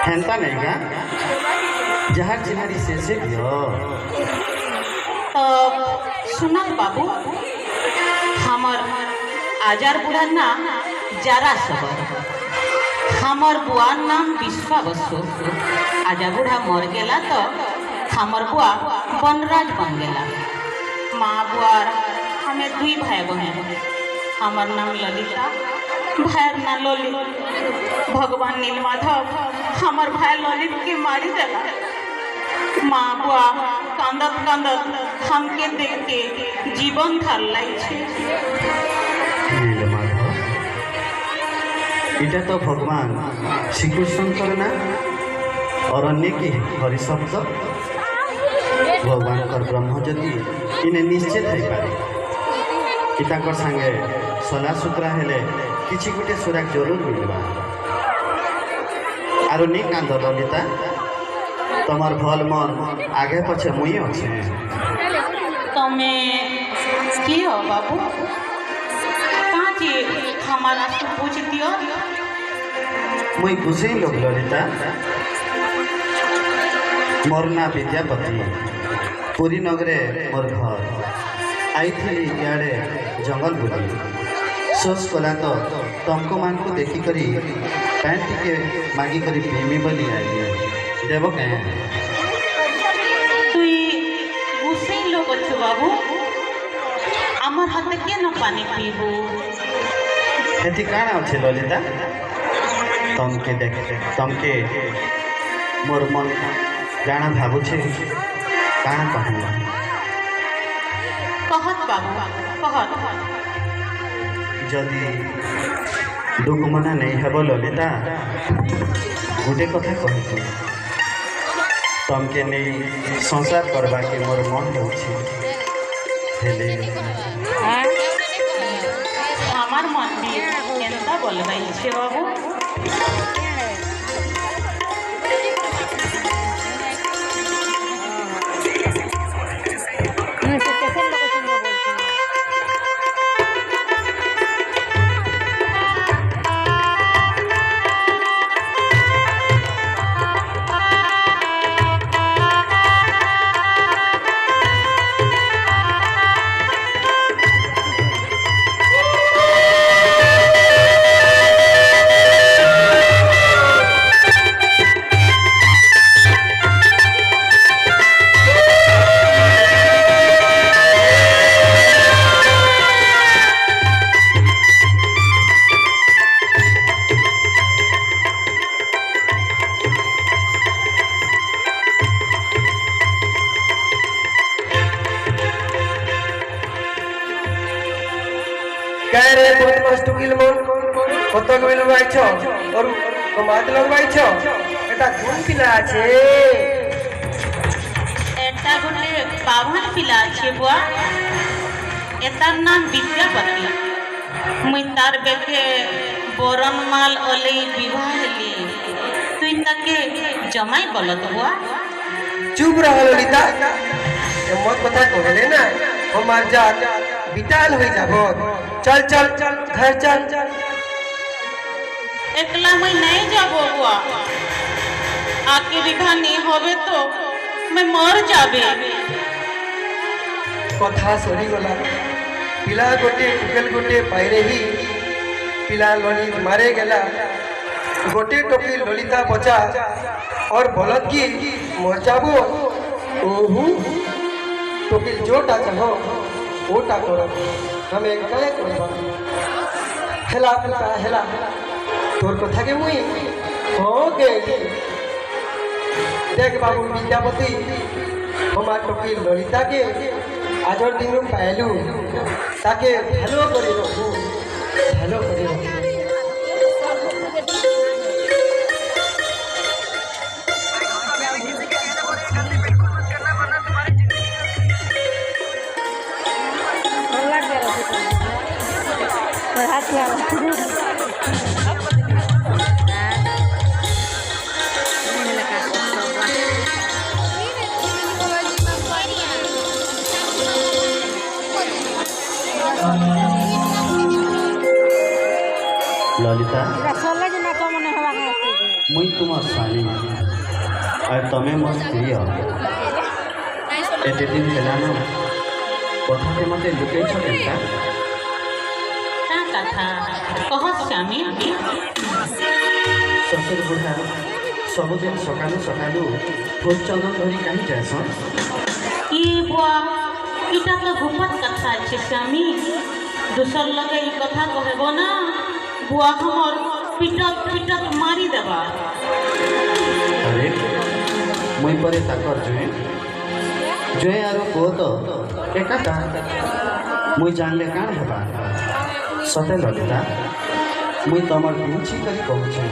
हेंता नहीं का जहार चिन्हारी से दियो तो सुनत बाबू हमर आजार बुढ़ार नाम जारा सबर हमर बुआर नाम विश्वा बसु आजा बुढ़ा मर गेला तो हमर बुआ बनराज बन गया। माँ बुआर हमें दुई भाई बहन। हमार नाम ललिता, भाईर नाम ललित। भगवान नीलमाधव हमार भाई ललित के मारी देला। माँ बुआ कांदत कांदत हमके देख के जीवन थार लाई छे। नीलमाधव এটা তো ভগবান শ্রীকৃষ্ণଙ୍କର ନା ଅରଣ୍ୟ କି ହରିଶବ୍ଦ ଭଗବାନଙ୍କର ବ୍ରହ୍ମ ଯଦି ଇନେ ନିଶ୍ଚୟ ଥାଇପାରେ କି ତାଙ୍କର ସାଙ୍ଗେ ସଲାସୁତରା ହେଲେ କିଛି ଗୋଟେ ସୁରାଗ ଜରୁର ମିଳିବା। ଆରୁ ନି କାନ୍ଦ ଲଲିତା, তোমার ভল মন আগে পছে মুই আছে। તમે কি हो बाबू? कहाँ जी हमारा से पूछ दियो। मुई बुझे लोग ललिता, मोर ना विद्यापति, पुरी नगरे मोर घर। आई थी इे जंगल बुली सोच कला तो तुमको मान को देखी करी पैंट टिके मागी करी पीमी बोली आई देव क्या তুই বুঝেই লোক অছু বাবু। আমার হাতে কেন পানি পিবু? এটি কাଣା আছে ললিতা? তমকে দেখে তমকে মোর মন জানা ভাবুছে কাଣା কহিল। কহত বাবু কহত। যদি দুঃখ মনা নেই হব ললিতা, গোটে কথা কহিছি তমকে নেই সংসার করবাকে মোর মন হচ্ছে হেলে আমার মন দিয়ে কেনটা বলবাইছে বাবু? काय रे बदमाश टुकिल मन কত কইল বাইছ और কমাত লগ বাইছ এটা কোন পিলা আছে? এটা গোটে পাভান পিলা আছে বুয়া। এটার নাম বিদ্যাপতি। মুই তার বেকে বরণমাল অলেই বিবাহ হেলি। তুই তাকে জমাই বলত বুয়া। चुप रहो ललिता, मत কথা कहले ना हमार जात बिटाल हो जाबो। चल चल घर चल। একলা মুই नहीं যাবো বুয়া। आके विवाह नहीं होवे तो मैं मर जाबे। কথা সরি গলা। পিলা গোটে টুকেল গোটে পাইরে হি পিলা ললিত मारे गेला। गोटे टोकी ललिता बचा और बलद की मर जाबो। ओहू टोकिल जोटा चाहो ओटा करो। हमें काय करबा? हेला पुता हेला तोर कथा के मुई हो गेली। देख बाबू विद्यापति हमार टोकिल ललिता के आजर दिन पाइलू ताके भालो करे रखू भालो करे रखू। ললিতা, सोलह दिन तो मने हवा मुई तुम्हार स्वामी और तमें मोर स्त्री एते दिन हेलान कथा मते लुकेछ केनता? का कथा कह स्वामी? শ্বশুর বুढ़া ସବୁଦିନ ସକାଳୁ ସକାଳୁ ଫୁଲ ଚନ୍ଦନ ଧରି କାହିଁ ଯାଏସନ୍? ই বুয়া এটা তো গুপত কথা আছে স্বামী দুসর লগে এই কথা কহেব না বুয়া খমর পিটক পিটক মারি দেবা अरे मुई परे ताकर जुए आरो पुओ तो एकाटा मुई जानले काण हेबा सते ललिता मुई तमर बिंची करी कहूछे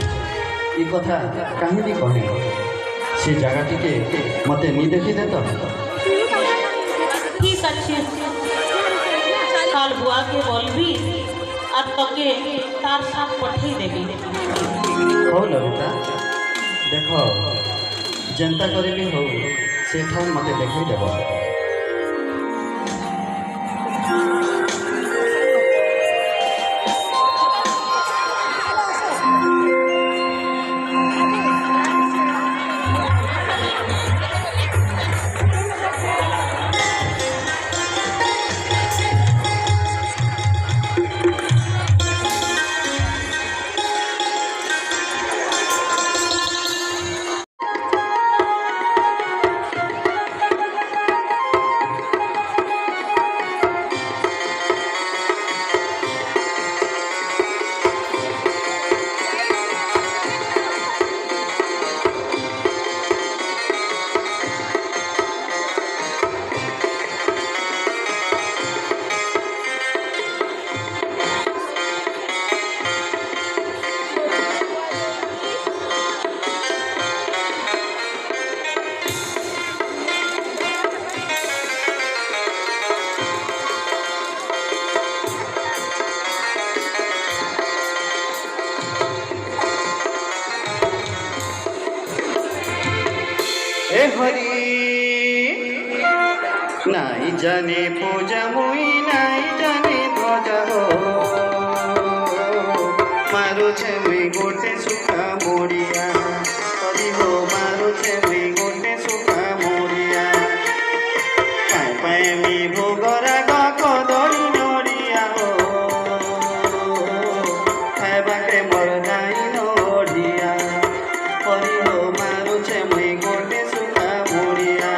ई कथा काहे भी कहे से जगह टिके मते नी देखि दे तो ঠিক আছে কাল বুয়াকে বলবি আর তোকে তার সাথ পঠাই দেবি हो ललिता देख जेंता करी भी हो से ठान मते देखि देब ए हरि नाई जाने पूजा मुई नाई जाने ध्वजा हो मारो छे मुई गोटे सुखा मोरिया हरि हो मारो छे मुई गोटे सुखा मोरिया पाए पाए मी भोगरा गाको दड़ी नोरिया हो खाइबाके मोर नाई नोरिया हरि हो मारो छे मुई गोटे सुखा मोरिया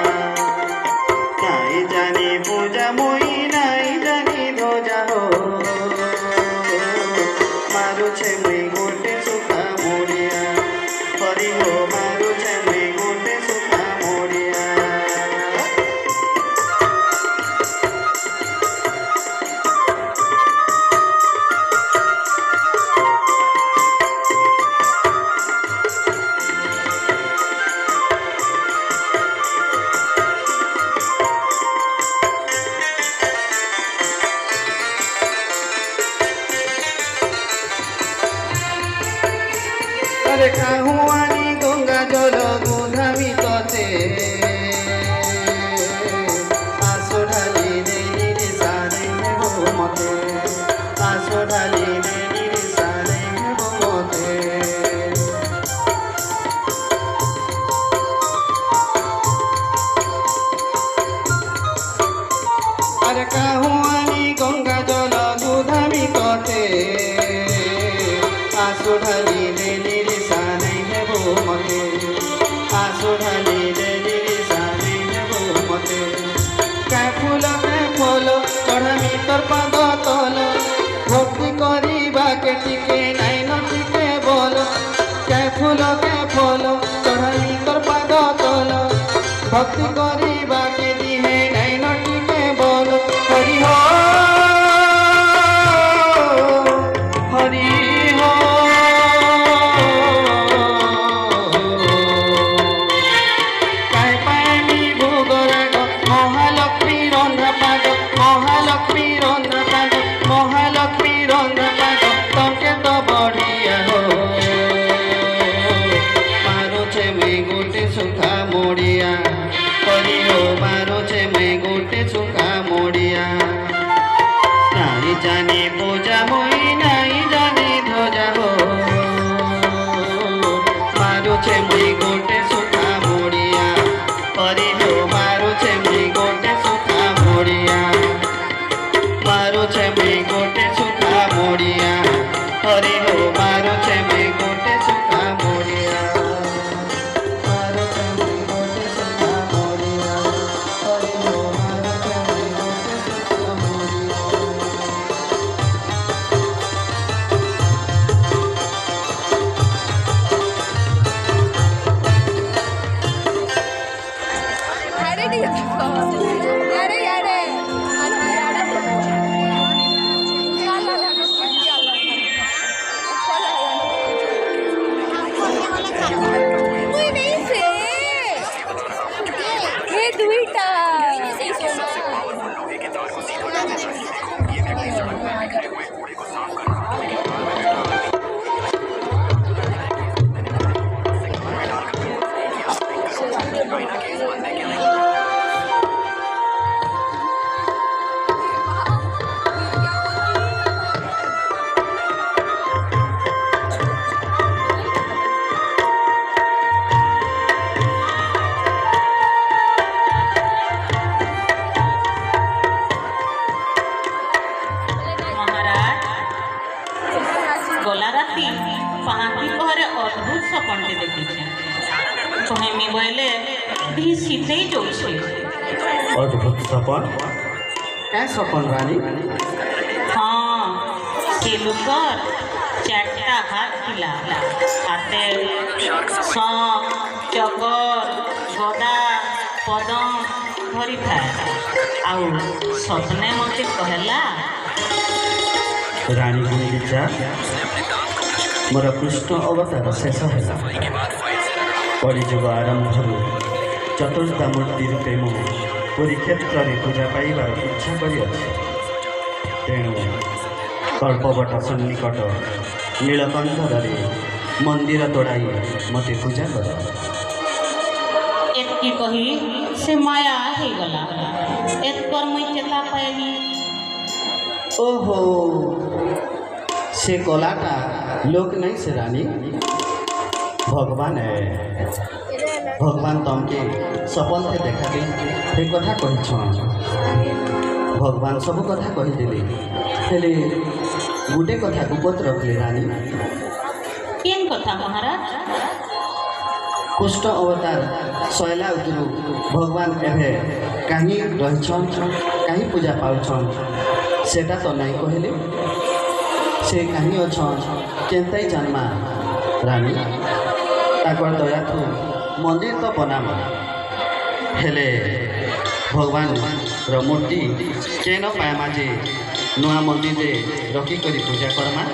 नाई जानी पूजा मुई नाई जानी ध्वजा हो मारो छे मुई गोटे सुखा मोरिया हरि हो मारो छे मुई गोटे सुखा मोरिया अरे काहुआनी गंगा जल गोधामी तते आसो ढाली देनी रे सारे हो मते आसो ढाली देनी रे सारे हो मते अरे काहुआनी गंगा जल गोधामी तते आसो ढाली देनी रे सारे हो मते आसो ढाली देनी रे सारे हो मते काय फूल चढ़ामी तोर पाद तल भक्ति करिबा के टिके नाई न टिके बोल काय फूल चढ़ामी तोर पाद तल भक्ति करिबा के दिहे नाई न टिके बोल हरि हो हरि हो काय पानी भोगराग महालक्ष्मी रंध्रा पाग महालक्ष्मी रंध्रा पाग महालक्ष्मी रंध्रा पाग तके तो बढ़िया हो मारो छे मैं गोटे सुखा मोड़िया हरि हो मारो छे मैं गोटे सुखा मोड़िया नाई जाने पूजा मोई नाई जाने ध्वजा हो मारो छे मुई गोटे सुखा मोड़िया हरि हो मारो छे मुई गोटे মহারাজ গলা রাতি পাহাড়ি পহরে অদ্ভুত সপনটি দেখেছে কহেমি বইলে দিহি শীতেই চলছে অদ্ভুত সপন কাঁ সপন রানী হ্যাঁ সে লোকর চারটা হাত ଥିଲା হাতে শখ চকর গদা পদম ধরিଥାଏ ଆଉ ସ୍ୱପ୍ନେ ମୋତେ କହିଲା ରାଣୀ ଗୁଣ୍ଡିଚା ମୋର କୃଷ୍ଣ ଅବତାର ଶେଷ ହେଲା କଳିଯୁଗ ଆରମ୍ଭରୁ ଚତୁର୍ଦ୍ଧା ମୂର୍ତ୍ତି ରୂପେ ମୁଁ ପୁରୀ କ୍ଷେତ୍ରରେ ପୂଜା ପାଇବାର ଇଚ୍ଛା କରିଅଛି ତେଣୁ କଳ୍ପବଟ ସନ୍ନିକଟ ନୀଳକଣ୍ଠରେ ମନ୍ଦିର ତୋଡ଼ାଇ ମୋତେ ପୂଜା କର ଏତ୍କି କହି ସେ ମାୟା ହେଇଗଲା ଏତ୍କର ମୁଇଁ ଚେତା ପାଇଲି ଓହୋ ସେ କଲାଟା ଲୋକ ନାଇଁ ସେ ରାଣୀ ଭଗବାନ ଭଗବାନ ତମକେ ସପନରେ ଦେଖାବେ ସେ କଥା କହିଛନ୍ ଭଗବାନ ସବୁ କଥା କହିଦେଲେ ହେଲେ ଗୋଟେ କଥା ଗୁପତ ରଖିଲେ ରାଣୀ କେନ୍ କଥା ମହାରାଜ କୃଷ୍ଣ ଅବତାର ଶୈଲା ଉତରୁ ଭଗବାନ ଏବେ କାହିଁ ରହିଛନ୍ କାହିଁ ପୂଜା ପାଉଛନ୍ ସେଟା ତ ନାଇଁ କହିଲେ ସେ କାହିଁ ଅଛନ୍ କେନ୍ତାଇ ଜାନ୍ମା ରାଣୀ ତାଙ୍କର ଦୟାଥୁ ମନ୍ଦିର ତ ବନାମା ହେଲେ ଭଗବାନର ମୂର୍ତ୍ତି କେନ ପାଏମା ଯେ ନୂଆ ମନ୍ଦିରରେ ରଖିକରି ପୂଜା କର୍ମା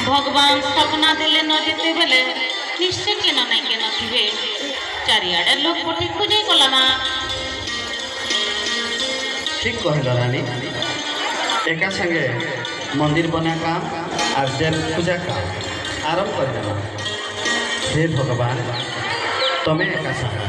ଭଗବାନ ସ୍ୱପ୍ନା ଦେଲେ ନ ଯେତେବେଲେ ନିଶ୍ଚୟ କେନ ନାଇଁ କେନ ଥିବେ ଚାରିଆଡ଼େ ଲୋକ ପଠେଇ ଖୋଜେଇ ଗଲା ନା ঠিক কহিল রানী একা সঙ্গে মন্দির বনা কাম আর দেব পূজা কাম আরম্ভ করে দেবা হে ভগবান তুমি একা সঙ্গে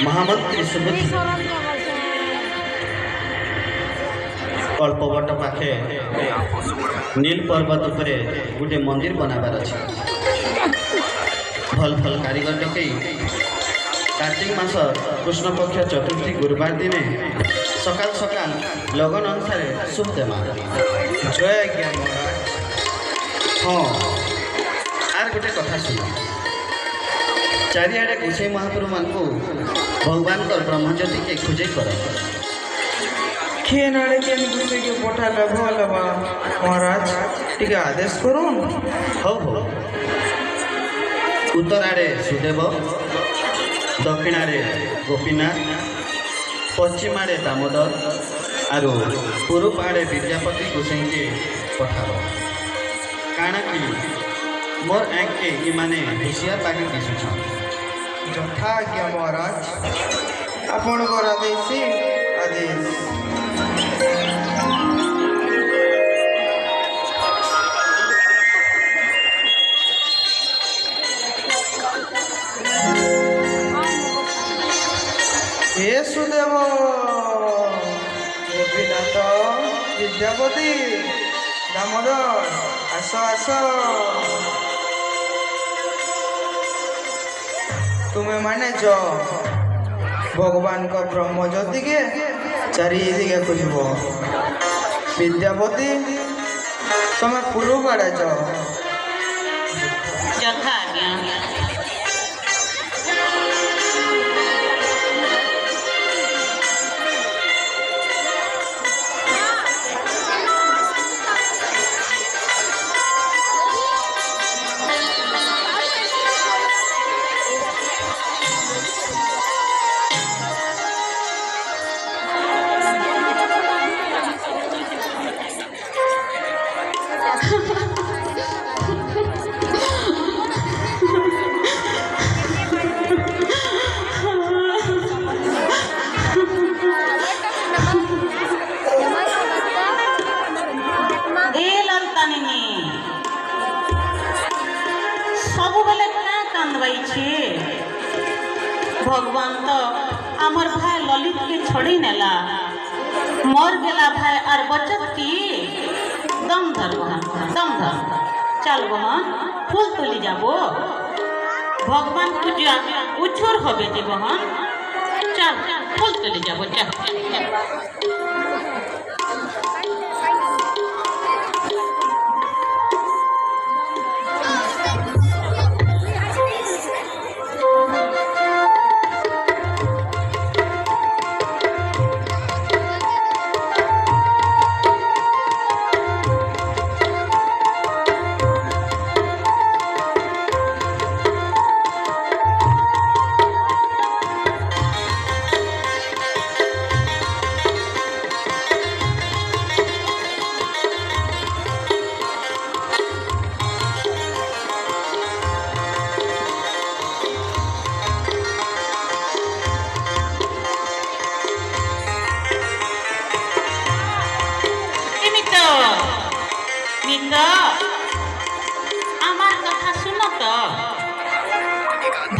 মহামন্ত্রী সুবুদ্ধি কল্পবট পাখে নীল পর্বত উপরে গোটে মন্দির বনাবার আছে ভাল ভাল কারিগর ডকেই কার্তিক মাস কৃষ্ণপক্ষ চতুর্থী গুরুবার দিনে সকাল সকাল লগন অনুসারে শুভ দেমা জয় আজ্ঞা মহারাজ হ্যাঁ আর গোটে কথা শুন চারিআড়ে গোসাই মহাপ্রভু মানুষ ভগবানଙ୍କର ବ୍ରହ୍ମଜ୍ୟୋତିକେ ଖୋଜେଇ କର खेन आड़े केन दूसरे के पोटा लभो लबा महाराज टिके आदेश करूं ହଉ ହଉ ଉତ୍ତର ଆଡ଼େ ସୁଦେବ ଦକ୍ଷିଣ ଆଡ଼େ ଗୋପୀନାଥ ପଶ୍ଚିମ ଆଡ଼େ ଦାମୋଦର ଆରୁ ପୂର୍ବ ଆଡ଼େ ବିଦ୍ୟାପତି ଗୋସାଇଁକେ ପଠାବ କାଣା କି ମୋର୍ ଆଙ୍କେ ଇମାନେ ହୁସିଆର ବାକି ଦିଶୁଛନ୍ যথা আজ্ঞা মহারাজ আপনার আদেশ আদেশ হে সুদেব গোপীনাথ বিদ্যাপতি দামোদর আস আস তুমি মানেছ ভগবানଙ୍କ ବ୍ରହ୍ମଜ୍ୟୋତିକେ ଚାରିଦିକେ ଖୋଜିବ ବିଦ୍ୟାପତି ତମେ ପୂର୍ବ ଆଡ଼େ ଯାଅ ଯଥା ଆଜ୍ଞା भगवान तो आमर भाई ललित के छोड़ी नेला मर गेला भाई आर बचत की दम धर बहन दम धर चल बहन फूल तुली जाबो भगवान पूजा उछोर হবে যে बहन चल फूल तुली जाबो चल আমার কথা শুনো তো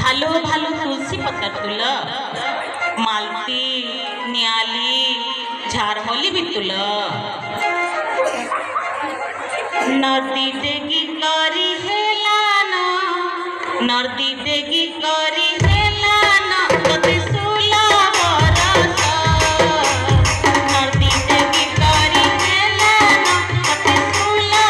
ভালো ভালো তুলসী পাতা তুল মালতি নিয়ালি ঝাড়মলি भी তুল নদী দেগি করি হেলানা নদী দেগি করি হেলানা তোতে সুলা বরস নদী দেগি করি হেলানা তোতে সুলা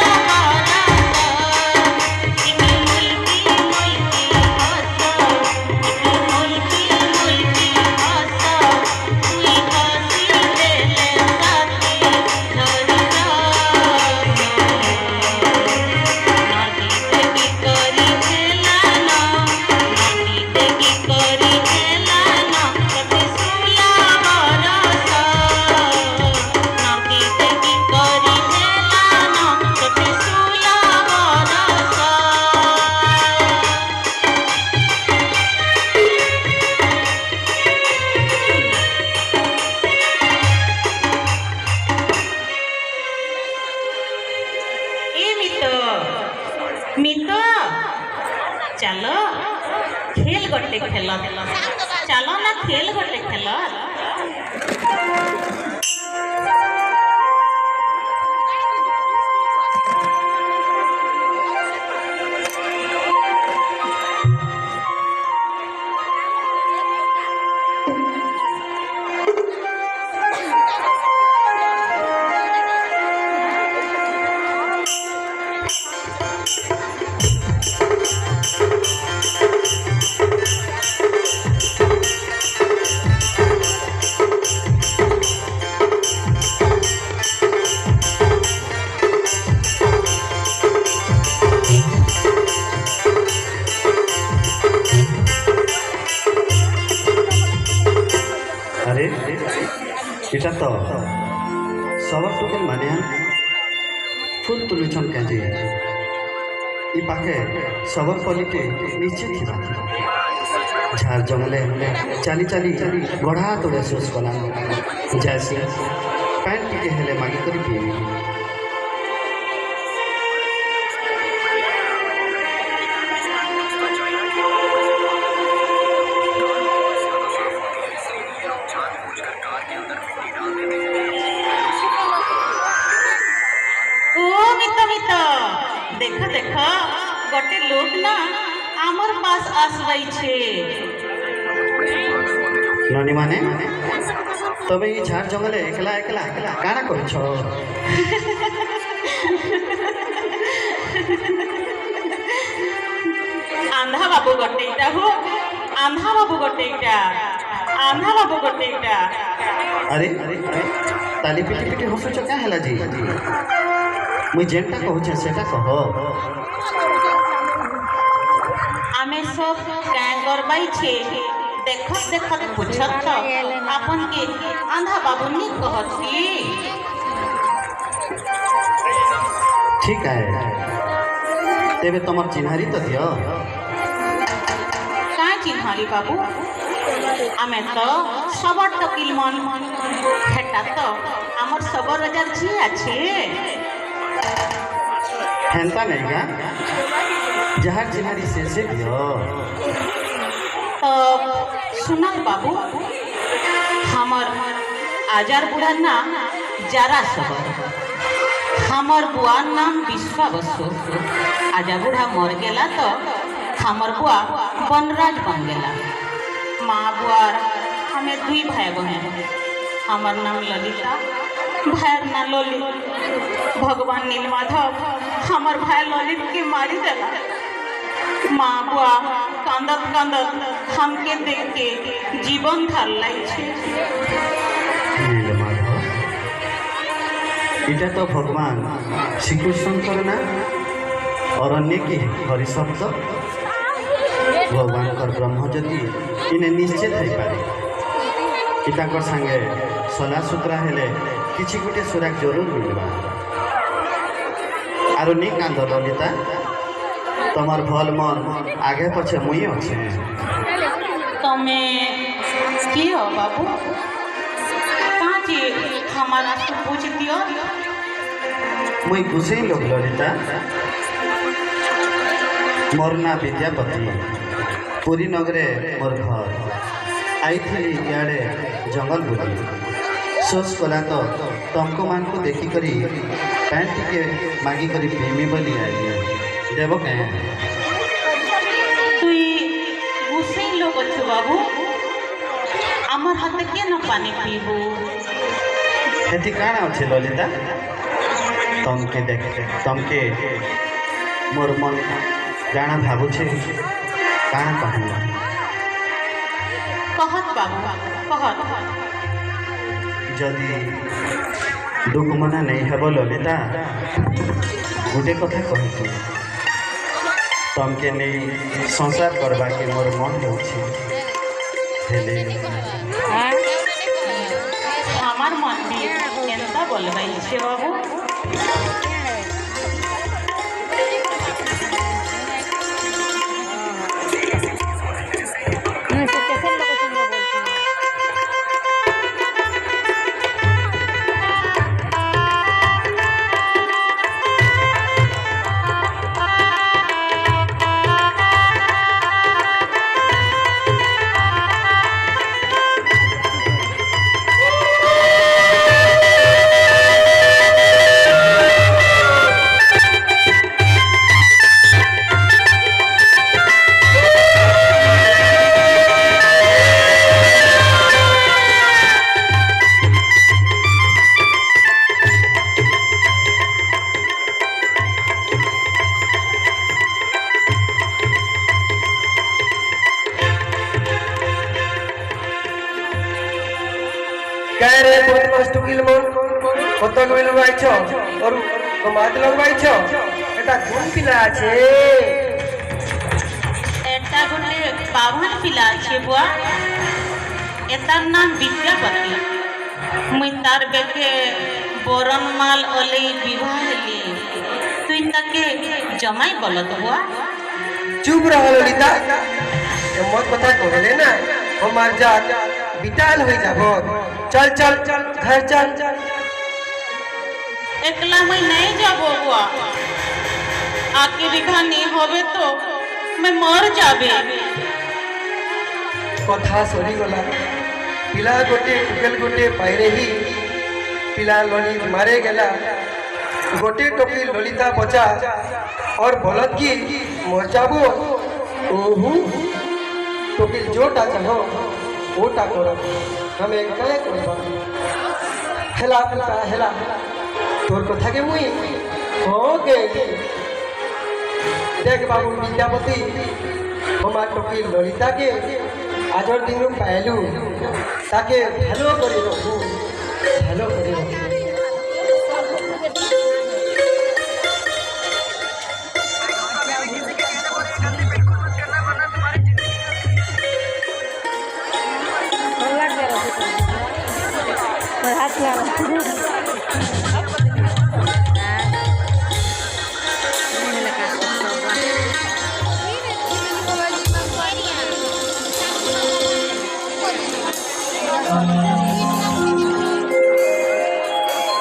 मितो चलो खेल गोटे खेल चलो ना खेल गोटे खेल এটা তো সবার টুকুন মানে ফুল তুলুছন কাজে ই পাখে সবার পলিকে নিচে থিবা ঝাড় জঙ্গলে চালি চালি গড়া তোড়ে শোষ কলা যাইছি প্যান্ট টিকে হেলে মাগি করে পিবি देखो देखो गोटे लोग ना आमर पास आसवाई छे ननी माने तबे ई झाड़ जंगले एकला एकला काना करछ आंधा बाबू गोटेटा हो आंधा बाबू गोटेटा आंधा बाबू गोटेटा अरे ताली पिटी पिटी हसुछ का हला जी मुई जेनटा कहूछे सेटा कह आमे सब क्या करबाई छे देखत देखत पूछत तो अपन के आंधा बाबू ने कहती ठीक है तेबे तमर चिन्हारी तो दियो का चिन्हारी बाबू आमे तो सबर टकिल मन हेटा तो आमर सबर रजार जी আছে हेंता नहीं का जहाँ चिन्हारी से दियो तो सुनल बाबू हमर आजार बुढ़ा नाम जारा सबर हमर बुआर नाम विश्वा बसु आजा बुढ़ा मर गेला तो हमर बुआ बनराज बन गेला माँ बुआर हमें दुई भाई बहन हमर नाम ललिता भाईर ना ललित भगवान नीलमाधव हमर भाई ललित के मारी देला माँ बुआ कांदत कांदत हमके देख के जीवन धार लाई छे এটা তো ভগবান শ্রীকৃষ্ণଙ୍କର ନା ଅରଣ୍ୟ କି ହରି ଶବ୍ଦ ଭଗବାନଙ୍କର ବ୍ରହ୍ମ ଯଦି ଇନେ ନିଶ୍ଚିତ ହେଇପାରେ କି ତାଙ୍କର ସାଙ୍ଗେ ସଲାସୁତରା ହେଲେ କିଛି ଗୋଟେ ସୁରାଗ ଜରୁର ମିଳିବା ଆରୁ ନି କାନ୍ଦ ଲଲିତା ତମର ଭଲ ମନ ଆगे ପଛେ ମୁଇଁ ଅଛେ तमे की हो बाबू कहाँ जी हमारा से पूछ दियो मुई गुसेई लोग ललिता मोर ना विद्यापति पुरी नगरे मोर घर आई थी इे जंगल बुली सोच कला तो तुमको मान को देखी करी पैंट टिके मागी करी पीमी बोली आई देव क्या तुई गुस्से लोग अच्छे बाबू आमर हाथ के न पानी पीबू हेती काना अच्छे ललिता तुमके देख तुमके मोर मन जाना भावुछे काना कहूँ कहत बाबू कहत जदि दुख मना नहीं हेब ललिता गोटे कथा कहतु तुमके नहीं संसार करवा के मोर मन होछि हमार मन भी केनता बोलबाई छे बाबू काय रे बदमाश टुकिल मन কত কইল বাইছ और মাছ লগবাইছ এটা কোন পিলা আছে एटा गोटे बाभन पिला छे बुआ एतार नाम विद्यापति मुई तार बेटे बरनमाल ओले विवाह हेली तुई ताके जमाई बोलत बुआ चुप रह ललिता मत কথা कहले ना हमार जात बिटाल हो जाबो चल चल चल घर चल एकला मैं नहीं जाबो बुआ आके विवाह नहीं होवे तो मैं मर जाबे कथा सरी गला पिला गोटे टुकेल गोटे पाइरे ही पिला ललित मारे गेला गोटे टोकी ललिता बचा और बलद की मर जाबो ओहू टोकी जोटा चाहो ओटा करो हमें काय करबा हेला पिता हेला तोर कथा के मुई हो गेली देख बाबू विद्यापति हमार टोकी ललिता के आजर दिन पायलू ताके भालो करे रखू भालो करे रखू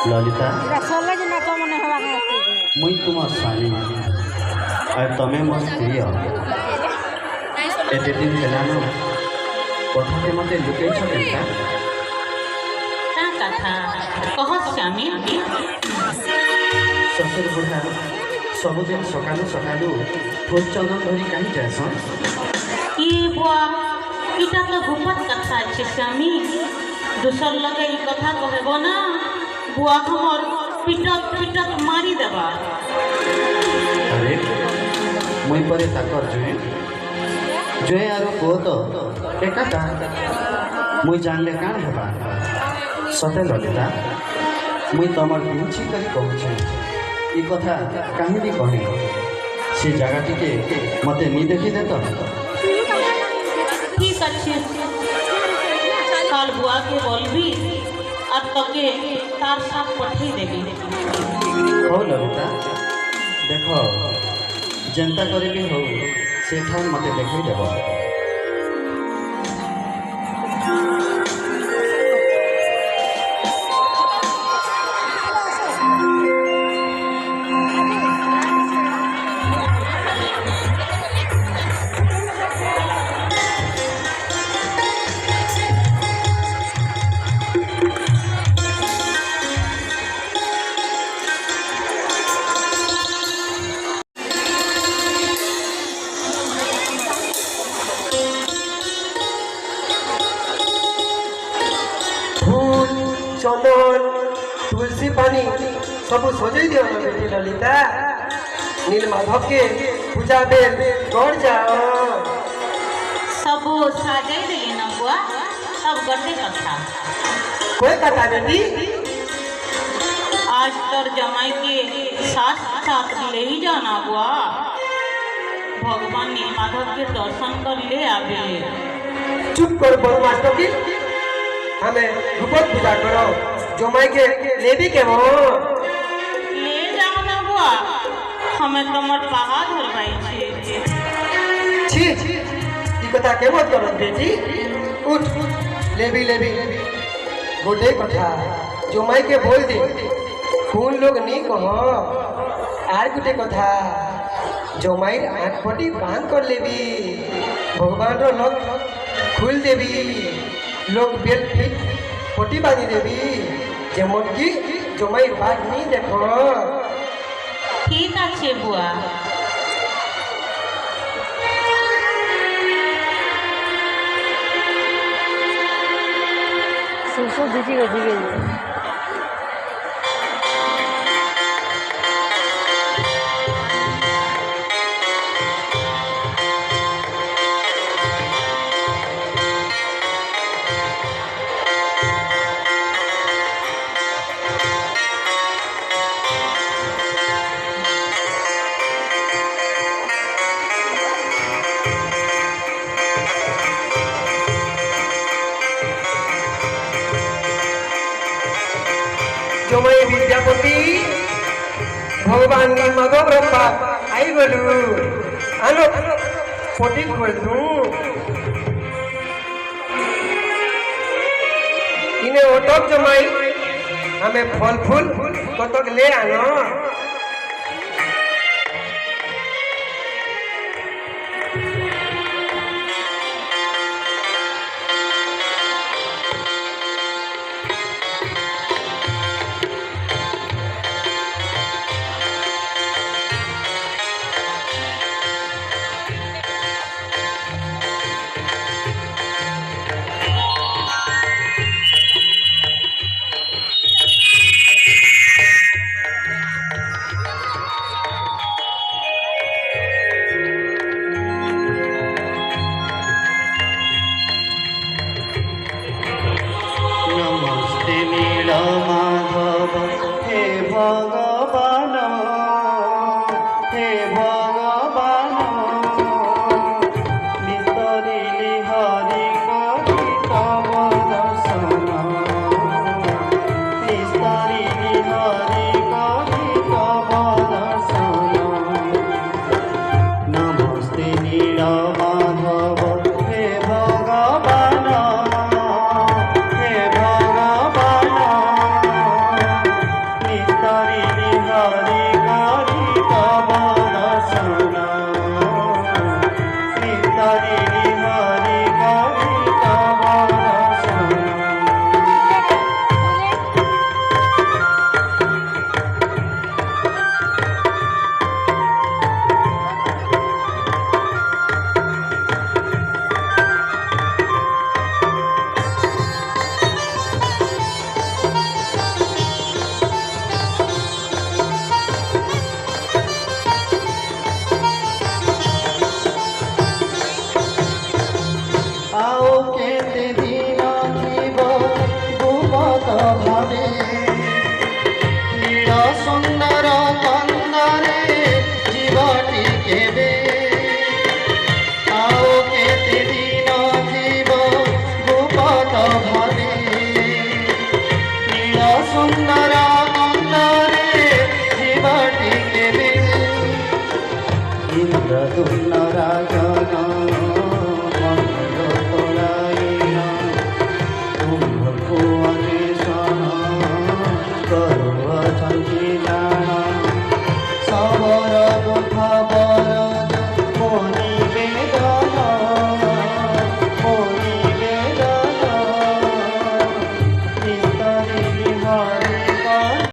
ललिता मुई तुम स्वामी और तमें मो स्त्री एते दिन हेलानो কথাকে মতে লুকেইছ কেনটা ତା କଥା କହ ସ୍ୱାମୀ শ্বশুর বুঢ়া ସବୁଦିন সকালু সকালু ফুল চন্দন ধরি কাহি যাসন ই বুয়া এটা তো গুপত কথা আছে স্বামী দুসর লগে এই কথা কহেব না বুয়া हमर পিটক পিটক মারি দেবা আরে মুই পরে তাকর জুয়ে জুয়ে আর পুଅ তো একাটা মুই জানলে কাণ হেবা সতে ললিতা মুই তোমার বিঞ্চি করে কହୁছি এই কথা কাহিনী কহে সে জায়গাটিকে মতে নি দেখি দে তো ঠিক আছে কাল বুয়াকে বলবি আর তোকে তার সাথ পঠিয়ে দেবি হও ললিতা দেখ যেন্তা করে বি হও সেঠান মতে দেখাই দেব ফুল চন্দন তুলসী পানি সবু সজাই দিও না বেটি ললিতা নীলমাধবকে পূজা বেল গড় যাও ସବୁ ସାଜାଇ ଦେଲି ନା ବୁଆ ସବୁ ଗୋଟେ କଥା कोई कथा बेटी आज तोर जमाई के साथ साथ ले ही जाना बुआ भगवान नीलमाधव के दर्शन कर ले आवे चुप कर बदमाश की हमें भूपत पूजा करो जमाई के लेवी के वो ले जाओ ना बुआ हमें तुम्हार पहाड़ धरवाई छे छी ई कथा के मत करो बेटी उठ लेवी लेवी गोटे कथा जमाई के बोल दे कौन लोग नहीं कहो आर गोटे कथा जमाई आँख फटी बांध कर लेवी भगवान रो लोग खुल देवी लोग बेल फिट फटी बांधी देवी जेमन की जमाई बात नहीं देखो ठीक আছে বুয়া सुसु दिखी गई जमाई विद्यापति भगवान नीलमाधव रप्पा आई बोलू आलो फोटी खोल दूं इन्हें ओटक जमाई हमें फल फूल कतक ले आनो नमस्ते नीलमाधव हे भगवान